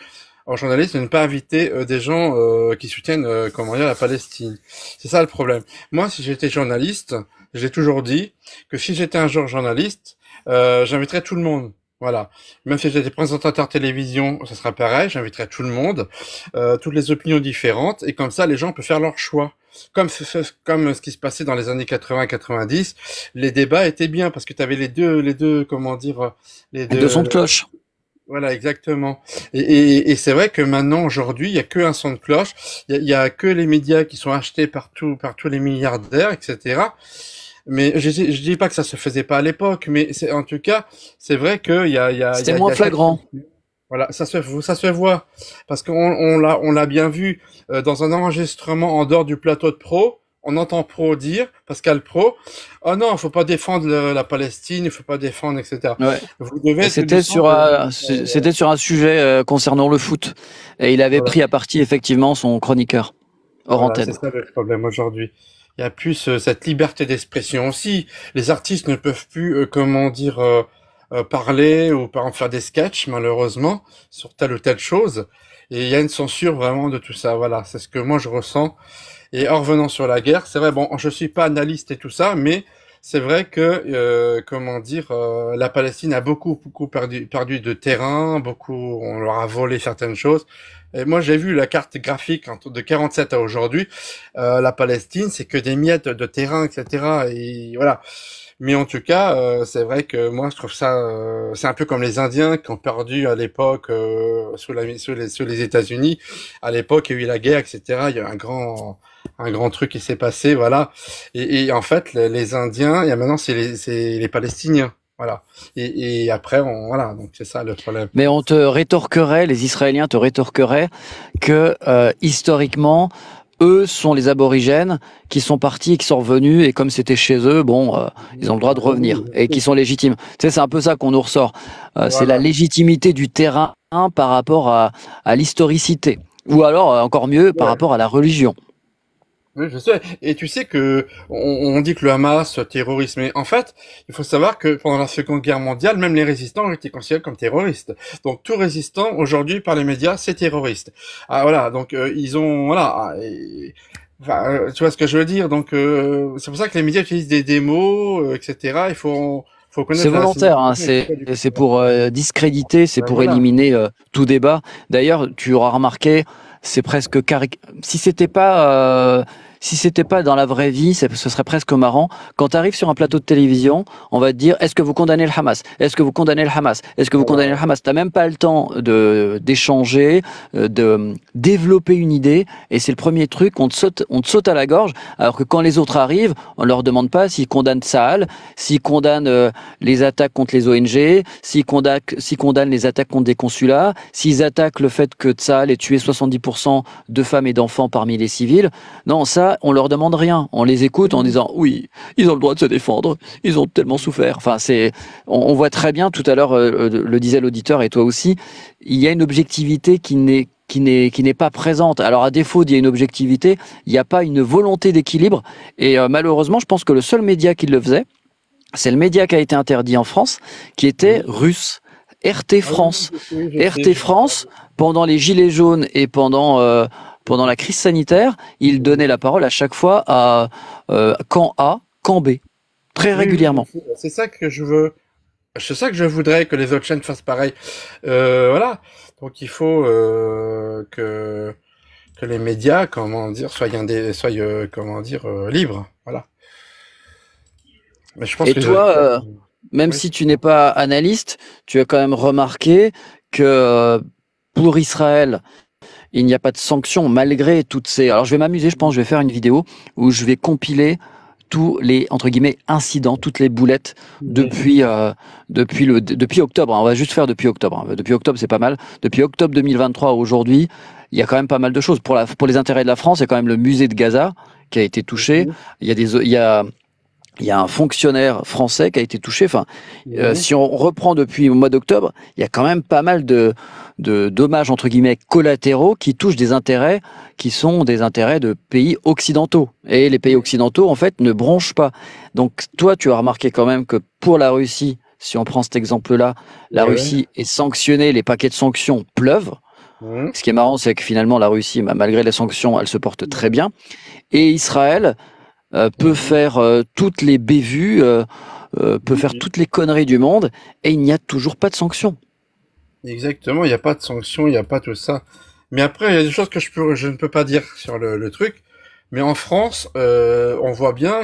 aux journalistes, de ne pas inviter des gens qui soutiennent, comment dire, la Palestine. C'est ça le problème. Moi, si j'étais journaliste, j'ai toujours dit que si j'étais un jour journaliste, j'inviterais tout le monde. Voilà. Même si j'étais présentateur télévision, ça sera pareil, j'inviterais tout le monde, toutes les opinions différentes, et comme ça, les gens peuvent faire leur choix. Comme ce qui se passait dans les années 80-90, les débats étaient bien, parce que tu avais les deux, comment dire, les De son de deux, cloche. voilà, exactement. Et c'est vrai que maintenant, aujourd'hui, il y a que un son de cloche, il y a que les médias qui sont achetés par tous les milliardaires, etc. Mais je dis pas que ça se faisait pas à l'époque, mais c'est, en tout cas, c'est vrai C'était il moins y a cette flagrant. censure. Voilà, ça se voit. Parce on l'a bien vu, dans un enregistrement en dehors du plateau de pro, on entend pro dire, Pascal Pro, oh non, faut pas défendre la Palestine, il faut pas défendre, etc. Ouais. Vous devez Et être innocent de, c'était sur un sujet concernant le foot. Et il avait voilà. pris à partie, effectivement, son chroniqueur hors Voilà, c'est antenne. ça le problème aujourd'hui. Il y a plus cette liberté d'expression aussi. Les artistes ne peuvent plus, comment dire, parler ou par exemple faire des sketchs, malheureusement, sur telle ou telle chose. Et il y a une censure vraiment de tout ça. Voilà, c'est ce que moi je ressens. Et en revenant sur la guerre, c'est vrai, bon, je suis pas analyste et tout ça, mais c'est vrai que, comment dire, la Palestine a beaucoup perdu de terrain, beaucoup, on leur a volé certaines choses. Et moi, j'ai vu la carte graphique de 47 à aujourd'hui. La Palestine, c'est que des miettes de terrain, etc. Et voilà. Mais en tout cas, c'est vrai que moi, je trouve ça, c'est un peu comme les Indiens qui ont perdu à l'époque sous les États-Unis. À l'époque, il y a eu la guerre, etc. Il y a eu un grand truc qui s'est passé, voilà. Et en fait, les Indiens, et maintenant, c'est les Palestiniens, voilà. Et après, voilà. Donc c'est ça le problème. Mais on te rétorquerait, les Israéliens te rétorqueraient que historiquement, eux sont les aborigènes qui sont partis et qui sont revenus, et comme c'était chez eux, bon, ils ont le droit de revenir et qui sont légitimes. Tu sais, c'est un peu ça qu'on nous ressort. C'est la Voilà. légitimité du terrain par rapport à l'historicité, ou alors encore mieux par Ouais. rapport à la religion. Oui, je sais. Et tu sais que on dit que le Hamas terrorisme, mais en fait, il faut savoir que pendant la Seconde Guerre mondiale, même les résistants ont été considérés comme terroristes. Donc tout résistant aujourd'hui par les médias, c'est terroriste. Ah voilà, donc ils ont voilà. Enfin, tu vois ce que je veux dire. Donc c'est pour ça que les médias utilisent des mots, etc. Faut C'est connaître la volontaire, hein, signification du c'est terme. pour discréditer, c'est Ben pour voilà. éliminer tout débat. D'ailleurs, tu auras remarqué, c'est presque si c'était pas dans la vraie vie, ce serait presque marrant. Quand tu arrives sur un plateau de télévision, on va te dire est-ce que vous condamnez le Hamas? Est-ce que vous condamnez le Hamas? Est-ce que vous condamnez le Hamas? T'as même pas le temps d'échanger, de développer une idée, et c'est le premier truc, on te saute à la gorge. Alors que quand les autres arrivent, on leur demande pas s'ils condamnent Tsahal, s'ils condamnent les attaques contre les ONG, s'ils condamnent les attaques contre des consulats, s'ils attaquent le fait que Tsahal ait tué 70% de femmes et d'enfants parmi les civils. Non, ça, on leur demande rien. On les écoute en disant oui, ils ont le droit de se défendre, ils ont tellement souffert. Enfin, on voit très bien, tout à l'heure, le disait l'auditeur et toi aussi, il y a une objectivité qui n'est pas présente. Alors à défaut d'il y a une objectivité, il n'y a pas une volonté d'équilibre. Et malheureusement, je pense que le seul média qui le faisait, c'est le média qui a été interdit en France, qui était russe. RT Ah oui, France. je sais, RT France, pendant les Gilets jaunes et pendant la crise sanitaire, il donnait la parole à chaque fois à camp A, camp B, très Oui, oui, régulièrement. c'est ça que je veux. C'est ça que je voudrais que les autres chaînes fassent pareil. Voilà. Donc il faut que les médias, comment dire, comment dire, libres. Voilà. Mais je pense Et que toi, même oui. si tu n'es pas analyste, tu as quand même remarqué que pour Israël, il n'y a pas de sanctions malgré toutes ces... Alors je vais m'amuser, je pense, je vais faire une vidéo où je vais compiler tous les, entre guillemets, incidents, toutes les boulettes Oui. depuis octobre, hein. On va juste faire depuis octobre, hein. Depuis octobre, c'est pas mal. Depuis octobre 2023 à aujourd'hui, il y a quand même pas mal de choses. Pour les intérêts de la France, il y a quand même le musée de Gaza qui a été touché. Mhm. Il y a un fonctionnaire français qui a été touché. Enfin, Oui. si on reprend depuis le mois d'octobre, il y a quand même pas mal de dommages entre guillemets collatéraux qui touchent des intérêts qui sont des intérêts de pays occidentaux. Et les pays occidentaux, en fait, ne bronchent pas. Donc, toi, tu as remarqué quand même que pour la Russie, si on prend cet exemple-là, la Ouais. Russie est sanctionnée, les paquets de sanctions pleuvent. Mhm. Ce qui est marrant, c'est que finalement, la Russie, malgré les sanctions, elle se porte très bien. Et Israël peut faire toutes les bévues, peut faire toutes les conneries du monde, et il n'y a toujours pas de sanctions. Exactement, il n'y a pas de sanctions, il n'y a pas tout ça. Mais après, il y a des choses que je ne peux pas dire sur le truc. Mais en France, on voit bien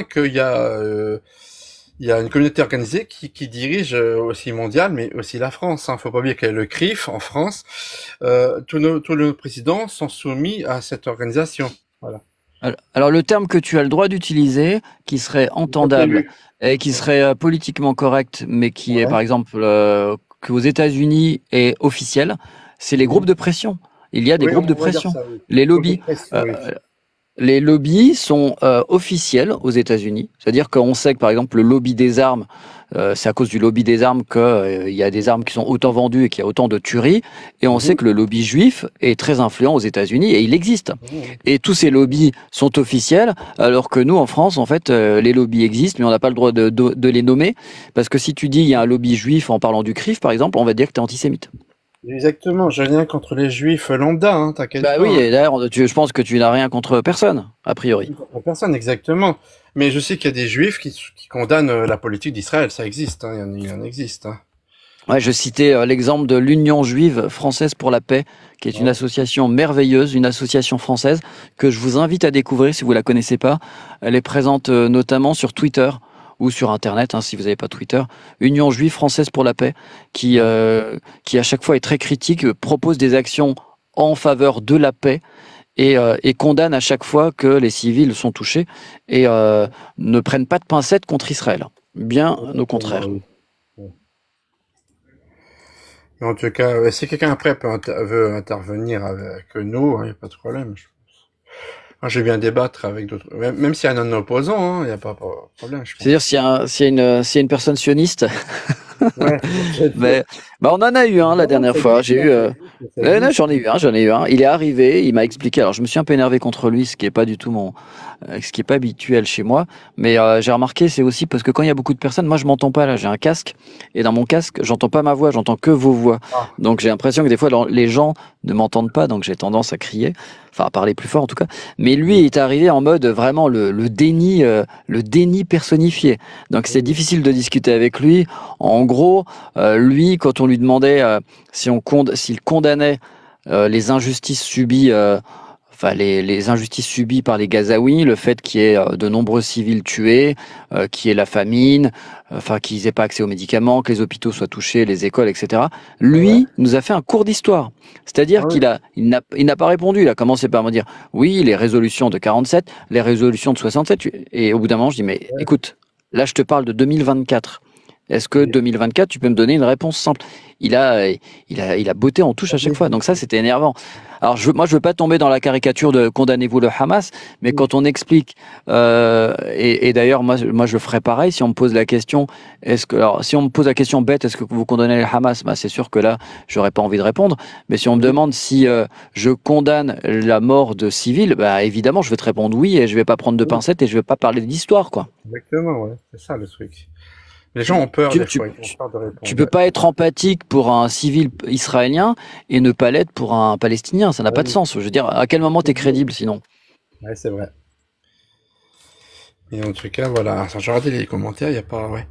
il y a une communauté organisée qui dirige aussi mondial, mais aussi la France. Hein. Faut pas oublier qu'il y a le CRIF en France. Tous nos présidents sont soumis à cette organisation. Voilà. Alors le terme que tu as le droit d'utiliser, qui serait entendable PLU. et qui serait politiquement correct, mais qui est Ouais. par exemple qu'aux États-Unis est officiel, c'est les groupes Mhm. de pression. Il y a des Oui, groupes de on va dire pression. ça, oui. Les Groupe de lobbies. pression, Euh, oui. Les lobbies sont officiels aux États-Unis. C'est-à-dire qu'on sait que, par exemple, le lobby des armes, c'est à cause du lobby des armes qu'il y a des armes qui sont autant vendues et qu'il y a autant de tueries. Et on sait Mhm. que le lobby juif est très influent aux États-Unis et il existe. Mhm. Et tous ces lobbies sont officiels, alors que nous, en France, en fait, les lobbies existent, mais on n'a pas le droit de les nommer. Parce que si tu dis il y a un lobby juif en parlant du CRIF, par exemple, on va dire que tu es antisémite. Exactement, j'ai rien contre les juifs lambda, hein, t'inquiète Bah pas. oui, Hein. et d'ailleurs, je pense que tu n'as rien contre personne, a priori. Contre personne, exactement. Mais je sais qu'il y a des juifs qui condamnent la politique d'Israël, ça existe, hein, il y en existe. Hein. Ouais, je citais l'exemple de l'Union juive française pour la paix, qui est une Ouais. association merveilleuse, une association française que je vous invite à découvrir si vous la connaissez pas. Elle est présente notamment sur Twitter ou sur Internet, hein, si vous n'avez pas Twitter. Union juive française pour la paix, qui à chaque fois est très critique, propose des actions en faveur de la paix et condamne à chaque fois que les civils sont touchés et ne prennent pas de pincettes contre Israël. Bien au contraire. Oui. Mais en tout cas, si quelqu'un après veut intervenir avec nous, il n'y a pas de problème. Moi, j'ai bien débattre avec d'autres, même s'il y a un opposant, il n'y a pas de problème, je C'est-à-dire pense. s'il y a une personne sioniste, Ouais, mais, bah on en a eu un la non, dernière ça fois. existe, J'ai eu, ça non, existe. j'en ai eu un. Il est arrivé, il m'a expliqué. Alors je me suis un peu énervé contre lui, ce qui est pas du tout ce qui est pas habituel chez moi. Mais j'ai remarqué, c'est aussi parce que quand il y a beaucoup de personnes, moi je m'entends pas là. J'ai un casque et dans mon casque, j'entends pas ma voix, j'entends que vos voix. Ah, Donc j'ai l'impression que des fois les gens ne m'entendent pas, donc j'ai tendance à crier, enfin à parler plus fort en tout cas. Mais lui il est arrivé en mode vraiment le déni personnifié. Donc c'est difficile de discuter avec lui. En gros, lui, quand on lui demandait s'il condamnait les injustices subies, les injustices subies par les Gazaouis, le fait qu'il y ait de nombreux civils tués, qu'il y ait la famine, qu'ils aient pas accès aux médicaments, que les hôpitaux soient touchés, les écoles, etc. ouais. Lui nous a fait un court d'histoire. C'est-à-dire Ah oui. il n'a pas répondu. Il a commencé par me dire oui, les résolutions de 47, les résolutions de 67. Et au bout d'un moment, je dis mais Ouais. écoute, là je te parle de 2024. Est-ce que 2024, tu peux me donner une réponse simple? Il a botté en touche à chaque fois. Donc ça, c'était énervant. Alors moi, je veux pas tomber dans la caricature de condamnez-vous le Hamas, mais quand on explique, et d'ailleurs, moi, je ferais pareil si on me pose la question, alors, si on me pose la question bête, est-ce que vous condamnez le Hamas? Bah, c'est sûr que là, j'aurais pas envie de répondre. Mais si on me demande si je condamne la mort de civils, bah, évidemment, je vais te répondre oui, et je vais pas prendre de Oui, pincettes et je vais pas parler d'histoire, quoi. exactement, ouais. C'est ça le truc. Les gens ont peur Tu, des tu, fois, ils ont peur de tu répondre. peux pas être empathique pour un civil israélien et ne pas l'être pour un palestinien. Ça n'a Ah pas de oui, sens. Je veux dire, à quel moment t'es crédible sinon? ouais, c'est vrai. Et en tout cas, voilà. Attends, j'ai regardé les commentaires, il n'y a pas, ouais.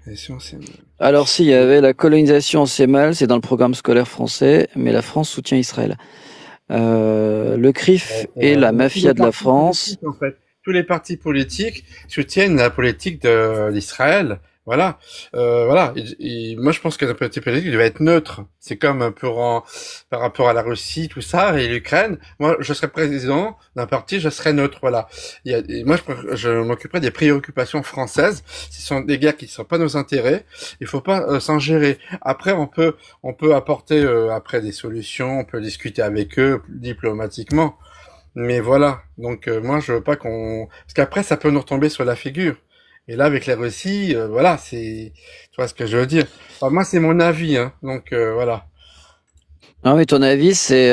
Et si on s'est- Alors si, il y avait la colonisation, c'est mal, c'est dans le programme scolaire français, mais la France soutient Israël. Le CRIF et la Mais tous mafia les de la partis France. politiques, en fait, tous les partis politiques soutiennent la politique d'Israël. Voilà, voilà. Moi, je pense que la politique politique devait être neutre. C'est comme un peu par rapport à la Russie, tout ça, et l'Ukraine. Moi, je serais président d'un parti, je serais neutre. Voilà. Et moi, je m'occuperais des préoccupations françaises. Ce sont des guerres qui ne sont pas nos intérêts. Il faut pas s'ingérer. Après, on peut apporter après des solutions. On peut discuter avec eux diplomatiquement. Mais voilà, donc moi je veux pas qu'on... Parce qu'après ça peut nous retomber sur la figure. Et là avec la Russie, voilà, c'est... Tu vois ce que je veux dire? Enfin, moi c'est mon avis, hein. Donc voilà. Non mais ton avis, c'est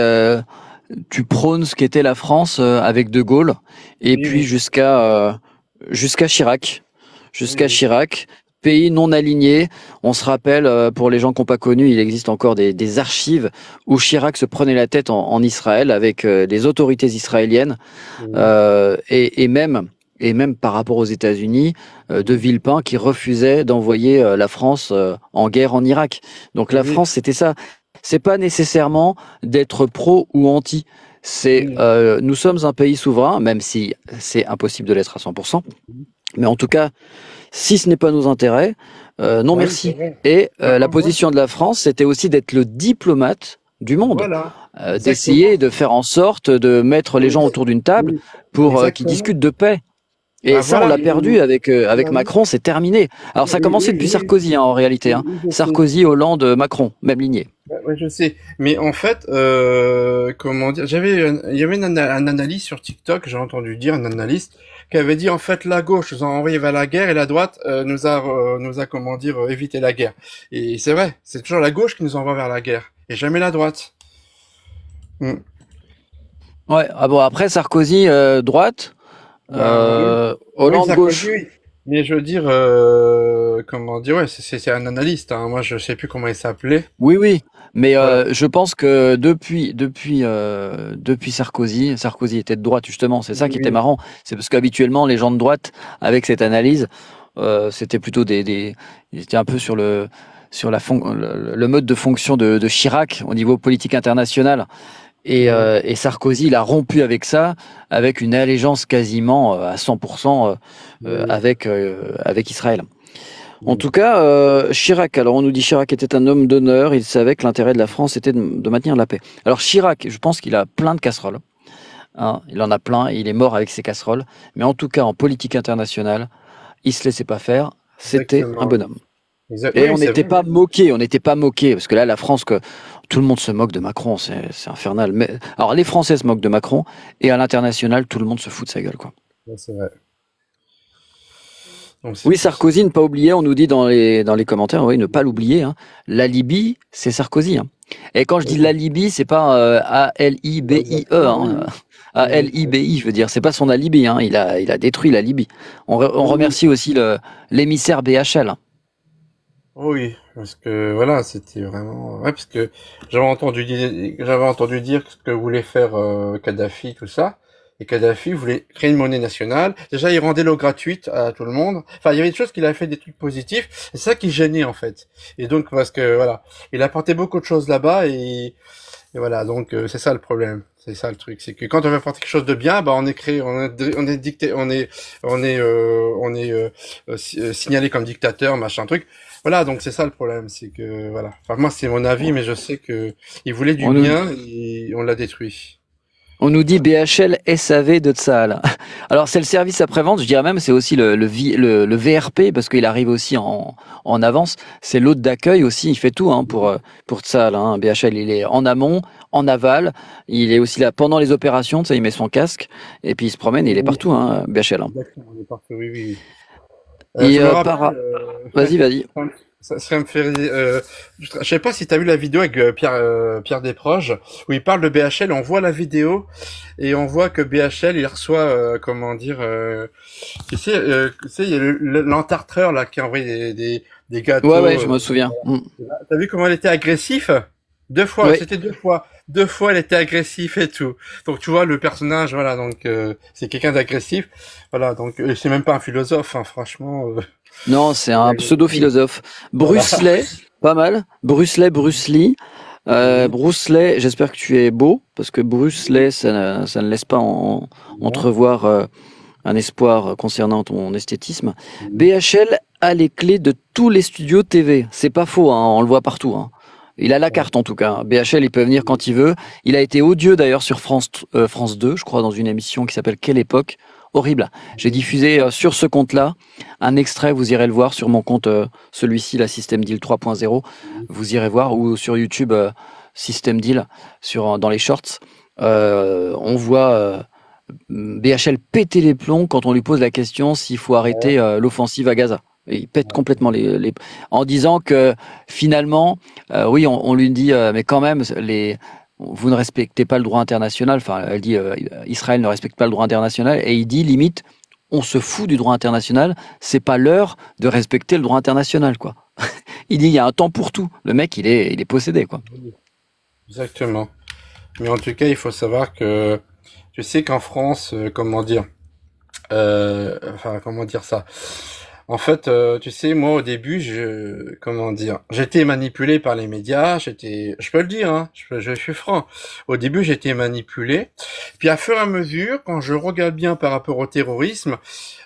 tu prônes ce qu'était la France avec De Gaulle et Oui, puis oui, jusqu'à Chirac. oui, Jusqu'à oui. Chirac, pays non aligné. On se rappelle, pour les gens qui n'ont pas connu, il existe encore des archives où Chirac se prenait la tête en Israël avec les autorités israéliennes Oui, et même par rapport aux États-Unis, de Villepin qui refusait d'envoyer la France en guerre en Irak. Donc la oui, France, c'était ça. C'est pas nécessairement d'être pro ou anti. C'est oui. nous sommes un pays souverain, même si c'est impossible de l'être à 100%. Mais en tout cas, si ce n'est pas nos intérêts, non Ah oui, c'est merci. vrai. Et la Moi, position de la France, c'était aussi d'être le diplomate du monde, voilà, d'essayer exactement. de faire en sorte de mettre les Oui, gens autour d'une table oui, pour qu'ils exactement. discutent de paix. Et Bah ça, on voilà, l'a perdu avec bah oui, Macron, c'est terminé. Alors ça a oui, commencé oui, depuis oui, Sarkozy, hein, en réalité. oui, Hein. oui, je sais. Sarkozy, Hollande, Macron, même lignée. Ouais, ouais, je sais. Mais en fait, comment dire, il y avait un analyste sur TikTok, j'ai entendu dire, un analyste, qui avait dit, en fait, la gauche nous a envoyé vers la guerre et la droite nous a, comment dire, évité la guerre. Et c'est vrai, c'est toujours la gauche qui nous envoie vers la guerre, et jamais la droite. Mm. Ouais. Ah bon, après Sarkozy, droite, Ben oui, oui, Hollande, Sarkozy, gauche. oui. Mais je veux dire, comment dire, ouais, c'est un analyste, hein. Moi, je sais plus comment il s'appelait. Oui, oui, mais Voilà. je pense que depuis Sarkozy, Sarkozy était de droite justement. C'est ça qui était Oui, marrant. C'est parce qu'habituellement les gens de droite, avec cette analyse, c'était plutôt ils étaient un peu sur le mode de fonction de Chirac au niveau politique international. ouais. Et Sarkozy, il a rompu avec ça, avec une allégeance quasiment à 100% Oui, avec Israël. En oui. tout cas, Chirac, alors on nous dit Chirac était un homme d'honneur, il savait que l'intérêt de la France était de maintenir la paix. Alors Chirac, je pense qu'il a plein de casseroles, hein, il en a plein, il est mort avec ses casseroles, mais en tout cas en politique internationale, il se laissait pas faire, c'était un Exactement. bonhomme. Et Oui, c'est vrai. on n'était pas moqué, parce que là la France, que tout le monde se moque de Macron, c'est infernal. Mais, alors les Français se moquent de Macron, et à l'international, tout le monde se fout de sa gueule, quoi. Ouais, c'est vrai. Donc c'est Oui, pour ça. Sarkozy, ne pas oublier, on nous dit dans les commentaires, oui, ne pas l'oublier. Hein. La Libye, c'est Sarkozy. Hein. Et quand je dis Oui, la Libye, c'est pas A-L-I-B-I-E. exactement, oui, Hein. oui, A-L-I-B-I, je veux dire, c'est pas son alibi. Hein. Il a détruit la Libye. On oui, oui, remercie aussi l'émissaire BHL. Hein. oui, parce que voilà, c'était vraiment, ouais, parce que j'avais entendu dire ce que voulait faire Kadhafi, tout ça. Et Kadhafi voulait créer une monnaie nationale. Déjà, il rendait l'eau gratuite à tout le monde. Enfin, il y avait des choses qu'il avait fait des trucs positifs. C'est ça qui gênait, en fait. Et donc, parce que, voilà, il apportait beaucoup de choses là-bas et voilà. Donc, c'est ça le problème. C'est ça le truc. C'est que quand on veut apporter quelque chose de bien, bah, on est dicté, signalé comme dictateur, machin truc. Voilà. Donc, c'est ça le problème. C'est que, voilà. Enfin, moi, c'est mon avis, mais je sais que il voulait du On nous, bien et on l'a détruit. On nous dit BHL SAV de Tsahal. Alors c'est le service après-vente, je dirais même c'est aussi le VRP parce qu'il arrive aussi en avance. C'est l'hôte d'accueil aussi, il fait tout hein, pour Tsahal. Hein. BHL il est en amont, en aval, il est aussi là pendant les opérations, tu sais, il met son casque et puis il se promène et il est Oui, partout, hein, BHL. Hein. exactement, on est parfait, oui, oui. Et Je me rappelle, vas-y, vas-y. Ça me fait. Je sais pas si t'as vu la vidéo avec Pierre Desproges où il parle de BHL. On voit la vidéo et on voit que BHL il reçoit comment dire. Tu sais, il y a l'entartreur là qui a envoyé des gâteaux. Ouais, je me souviens. T'as vu comment elle était agressive? Deux fois, Ouais. c'était 2 fois. 2 fois, elle était agressive et tout. Donc tu vois le personnage, voilà. Donc c'est quelqu'un d'agressif. Voilà. Donc c'est même pas un philosophe, hein, franchement. Non, c'est un pseudo-philosophe. Bruce Lee, pas mal. Bruce Lee. Bruce Lee, j'espère que tu es beau, parce que Bruce Lee, ça ne laisse pas entrevoir un espoir concernant ton esthétisme. BHL a les clés de tous les studios TV. C'est pas faux, hein, on le voit partout. Hein. Il a la carte en tout cas. BHL, il peut venir quand il veut. Il a été odieux d'ailleurs sur France 2, je crois, dans une émission qui s'appelle Quelle époque. Horrible. J'ai diffusé sur ce compte-là un extrait, vous irez le voir sur mon compte, celui-ci, la System Deal 3.0. Vous irez voir, ou sur YouTube, System Deal, dans les shorts. On voit BHL péter les plombs quand on lui pose la question s'il faut arrêter l'offensive à Gaza. Et il pète complètement en disant que finalement, oui, on lui dit, mais quand même, vous ne respectez pas le droit international. Enfin, elle dit Israël ne respecte pas le droit international, et il dit limite, on se fout du droit international. C'est pas l'heure de respecter le droit international, quoi. Il dit il y a un temps pour tout. Le mec, il est possédé, quoi. Exactement. Mais en tout cas, il faut savoir que tu sais qu'en France, comment dire ça. En fait, tu sais, moi au début, j'étais manipulé par les médias. Je peux le dire, hein, je suis franc. Au début, j'étais manipulé. Puis à fur et à mesure, quand je regarde bien par rapport au terrorisme,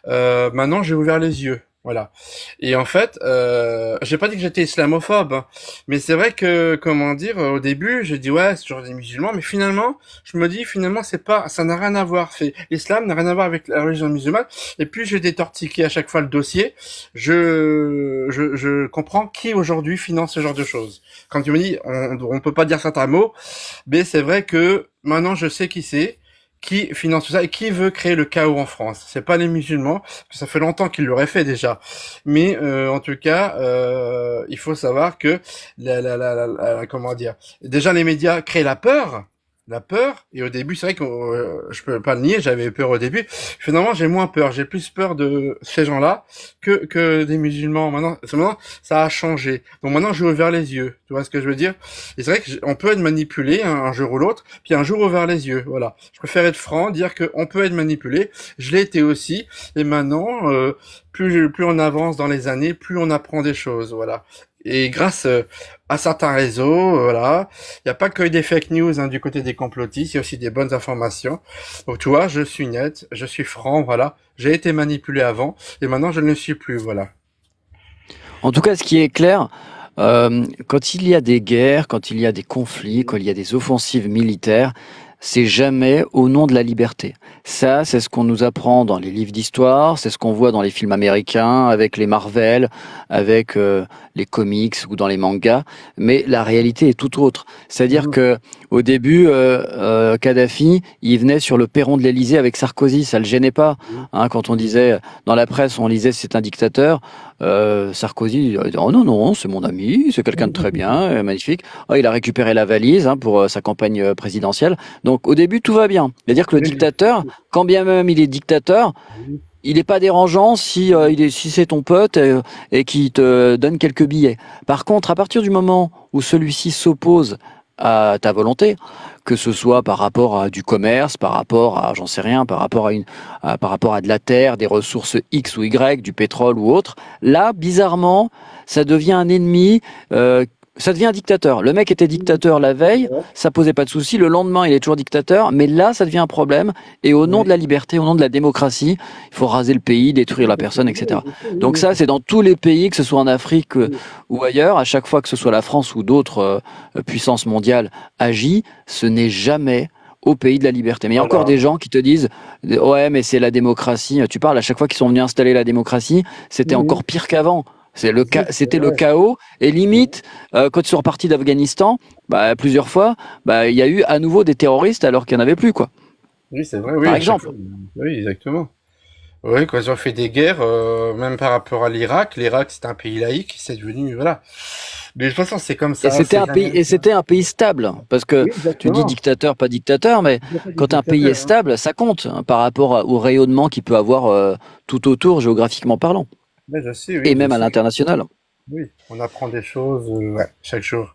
maintenant j'ai ouvert les yeux. Voilà. Et en fait, j'ai pas dit que j'étais islamophobe, hein, mais c'est vrai que, comment dire, au début, j'ai dit ouais, c'est toujours des musulmans, mais finalement, je me dis finalement ça n'a rien à voir. L'islam n'a rien à voir avec la religion musulmane. Et puis j'ai décortiqué à chaque fois le dossier. Je comprends qui aujourd'hui finance ce genre de choses. Quand tu me dis, on peut pas dire certains mots, mais c'est vrai que maintenant je sais qui finance tout ça et qui veut créer le chaos en France. C'est pas les musulmans, parce que ça fait longtemps qu'ils l'auraient fait déjà. Mais en tout cas, il faut savoir que comment dire, déjà les médias créent la peur. Et au début, c'est vrai que je peux pas le nier, j'avais peur au début. Finalement, j'ai moins peur, j'ai plus peur de ces gens-là que des musulmans. Maintenant, ça a changé. Donc maintenant, j'ai ouvert les yeux. Tu vois ce que je veux dire? Et c'est vrai qu'on peut être manipulé un jour ou l'autre, puis un jour ouvert les yeux. Voilà. Je préfère être franc, dire qu'on peut être manipulé. Je l'ai été aussi. Et maintenant, plus on avance dans les années, plus on apprend des choses. Voilà. Et grâce à certains réseaux, voilà, il n'y a pas que des fake news du côté des complotistes, il y a aussi des bonnes informations. Donc tu vois, je suis net, je suis franc, voilà. J'ai été manipulé avant et maintenant je ne le suis plus, voilà. En tout cas, ce qui est clair, quand il y a des guerres, quand il y a des conflits, quand il y a des offensives militaires, c'est jamais au nom de la liberté. Ça, c'est ce qu'on nous apprend dans les livres d'histoire, c'est ce qu'on voit dans les films américains, avec les Marvel, avec les comics ou dans les mangas. Mais la réalité est tout autre. C'est-à-dire que au début, Kadhafi, il venait sur le perron de l'Élysée avec Sarkozy, ça le gênait pas. Hein, quand on disait dans la presse, on lisait c'est un dictateur. Sarkozy, il dit, oh non, c'est mon ami, c'est quelqu'un de très bien, magnifique. Oh, il a récupéré la valise pour sa campagne présidentielle. Donc au début tout va bien. C'est-à-dire que le dictateur, quand bien même il est dictateur, il n'est pas dérangeant si c'est ton pote et qu'il te donne quelques billets. Par contre, à partir du moment où celui-ci s'oppose à ta volonté, que ce soit par rapport à du commerce, par rapport à, j'en sais rien, par rapport à de la terre, des ressources X ou Y, du pétrole ou autre, là, bizarrement, ça devient un ennemi, ça devient un dictateur. Le mec était dictateur la veille, ça posait pas de souci. Le lendemain, il est toujours dictateur, mais là, ça devient un problème. Et au nom de la liberté, au nom de la démocratie, il faut raser le pays, détruire la personne, etc. Donc ça, c'est dans tous les pays, que ce soit en Afrique ou ailleurs. À chaque fois que ce soit la France ou d'autres puissances mondiales agit, ce n'est jamais au pays de la liberté. Mais il y a encore des gens qui te disent ouais, mais c'est la démocratie. Tu parles à chaque fois qu'ils sont venus installer la démocratie, c'était encore pire qu'avant. C'était le chaos, et limite, quand ils sont repartis d'Afghanistan, plusieurs fois, il y a eu à nouveau des terroristes alors qu'il n'y en avait plus, quoi. Oui, c'est vrai, oui. Par exemple. Oui, exactement. Oui, quand ils ont fait des guerres, même par rapport à l'Irak, l'Irak c'est un pays laïque, c'est devenu, voilà. Mais de toute façon, c'est comme Et ça, c'était c'est un pays, jamais... et c'était un pays stable, parce que Oui, tu dis exactement. dictateur, pas dictateur, mais Il n'y a pas de quand un pays est dictateur, hein. stable, ça compte hein, par rapport au rayonnement qu'il peut avoir tout autour, géographiquement parlant, Mais je sais, et oui, je même à sais. l'international. Oui, on apprend des choses, ouais, chaque jour.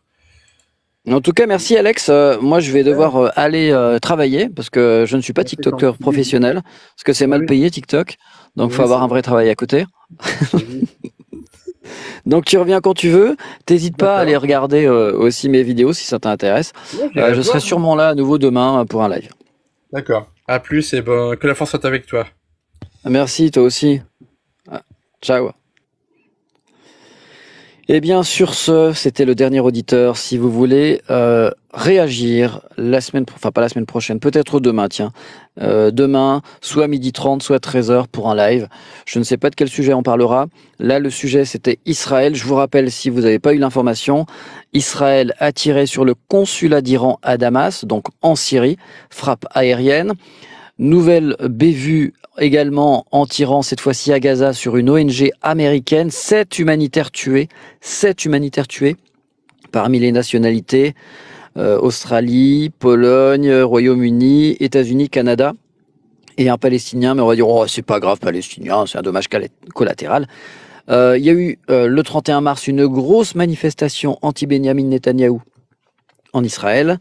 En tout cas, merci Alex. Moi, je vais Ouais, devoir aller travailler parce que je ne suis pas fais ton TikToker petit délit. professionnel, parce que c'est mal Oui, payé TikTok, donc faut oui, avoir c'est un vrai. vrai travail à côté. Oui. Donc tu reviens quand tu veux. T'hésites pas à aller D'accord. regarder aussi mes vidéos si ça t'intéresse. Ouais, j'irai Je serai voir, hein. sûrement là à nouveau demain pour un live. D'accord. À plus et bon, que la force soit avec toi. Merci, toi aussi. Ah, ciao. Eh bien, sur ce, c'était le dernier auditeur. Si vous voulez réagir la semaine, enfin pas la semaine prochaine, peut-être demain, tiens. Demain, soit 12h30, soit 13h pour un live. Je ne sais pas de quel sujet on parlera. Là, le sujet, c'était Israël. Je vous rappelle, si vous n'avez pas eu l'information, Israël a tiré sur le consulat d'Iran à Damas, donc en Syrie, frappe aérienne. Nouvelle bévue également en tirant cette fois-ci à Gaza sur une ONG américaine. 7 humanitaires tués parmi les nationalités. Australie, Pologne, Royaume-Uni, États-Unis, Canada. Et un Palestinien, mais on va dire, oh, c'est pas grave, Palestinien, c'est un dommage collatéral. Il y a eu le 31 mars une grosse manifestation anti-Benyamin Netanyahou en Israël.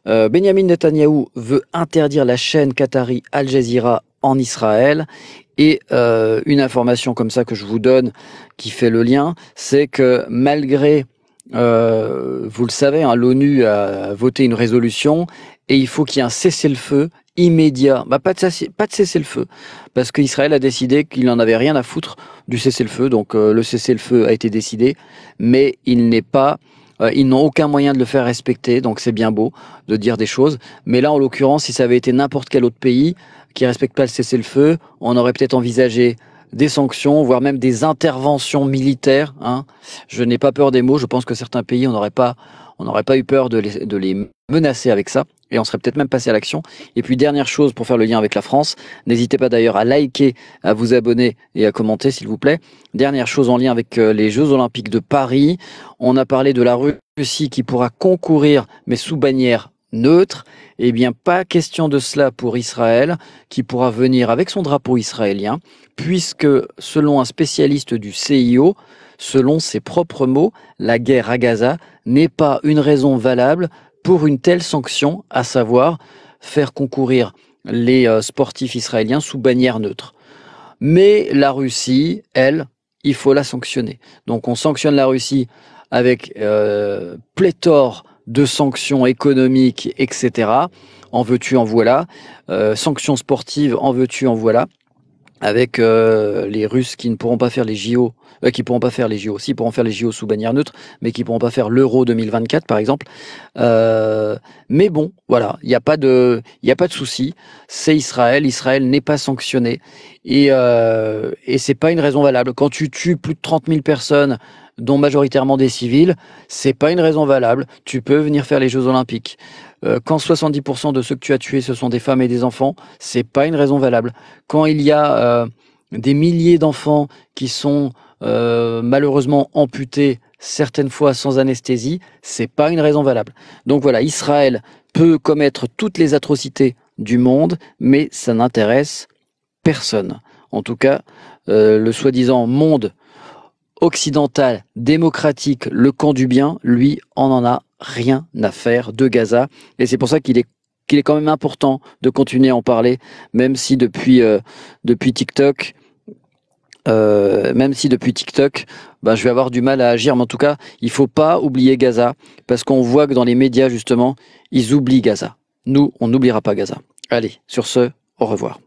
Benyamin Netanyahou veut interdire la chaîne qatari Al Jazeera en Israël. Et une information comme ça que je vous donne, qui fait le lien, c'est que malgré, vous le savez, hein, l'ONU a voté une résolution et il faut qu'il y ait un cessez-le-feu immédiat. Pas de cessez-le-feu, parce qu'Israël a décidé qu'il n'en avait rien à foutre du cessez-le-feu. Donc le cessez-le-feu a été décidé, mais il n'est pas... ils n'ont aucun moyen de le faire respecter, donc c'est bien beau de dire des choses. Mais là, en l'occurrence, si ça avait été n'importe quel autre pays qui respecte pas le cessez-le-feu, on aurait peut-être envisagé des sanctions, voire même des interventions militaires. Hein. Je n'ai pas peur des mots. Je pense que certains pays, on n'aurait pas eu peur de les menacer avec ça. Et on serait peut-être même passé à l'action. Et puis dernière chose pour faire le lien avec la France, n'hésitez pas d'ailleurs à liker, à vous abonner et à commenter s'il vous plaît. Dernière chose en lien avec les Jeux Olympiques de Paris, on a parlé de la Russie qui pourra concourir mais sous bannière neutre. Eh bien pas question de cela pour Israël qui pourra venir avec son drapeau israélien puisque selon un spécialiste du CIO, selon ses propres mots, la guerre à Gaza n'est pas une raison valable pour une telle sanction, à savoir faire concourir les sportifs israéliens sous bannière neutre. Mais la Russie, elle, il faut la sanctionner. Donc on sanctionne la Russie avec pléthore de sanctions économiques, etc. En veux-tu, en voilà. Sanctions sportives, en veux-tu, en voilà. Avec les Russes qui ne pourront pas faire les JO, si, pourront faire les JO sous bannière neutre, mais qui pourront pas faire l'Euro 2024 par exemple. Mais bon, voilà, il n'y a pas de souci. C'est Israël. Israël n'est pas sanctionné et c'est pas une raison valable. Quand tu tues plus de 30 000 personnes, dont majoritairement des civils, c'est pas une raison valable. Tu peux venir faire les Jeux Olympiques. Quand 70% de ceux que tu as tués, ce sont des femmes et des enfants, c'est pas une raison valable. Quand il y a des milliers d'enfants qui sont malheureusement amputés, certaines fois sans anesthésie, c'est pas une raison valable. Donc voilà, Israël peut commettre toutes les atrocités du monde, mais ça n'intéresse personne. En tout cas, le soi-disant monde occidental, démocratique, le camp du bien, lui, on en a rien à faire de Gaza. Et c'est pour ça qu'il est quand même important de continuer à en parler, même si depuis TikTok, je vais avoir du mal à agir. Mais en tout cas, il faut pas oublier Gaza, parce qu'on voit que dans les médias, justement, ils oublient Gaza. Nous, on n'oubliera pas Gaza. Allez, sur ce, au revoir.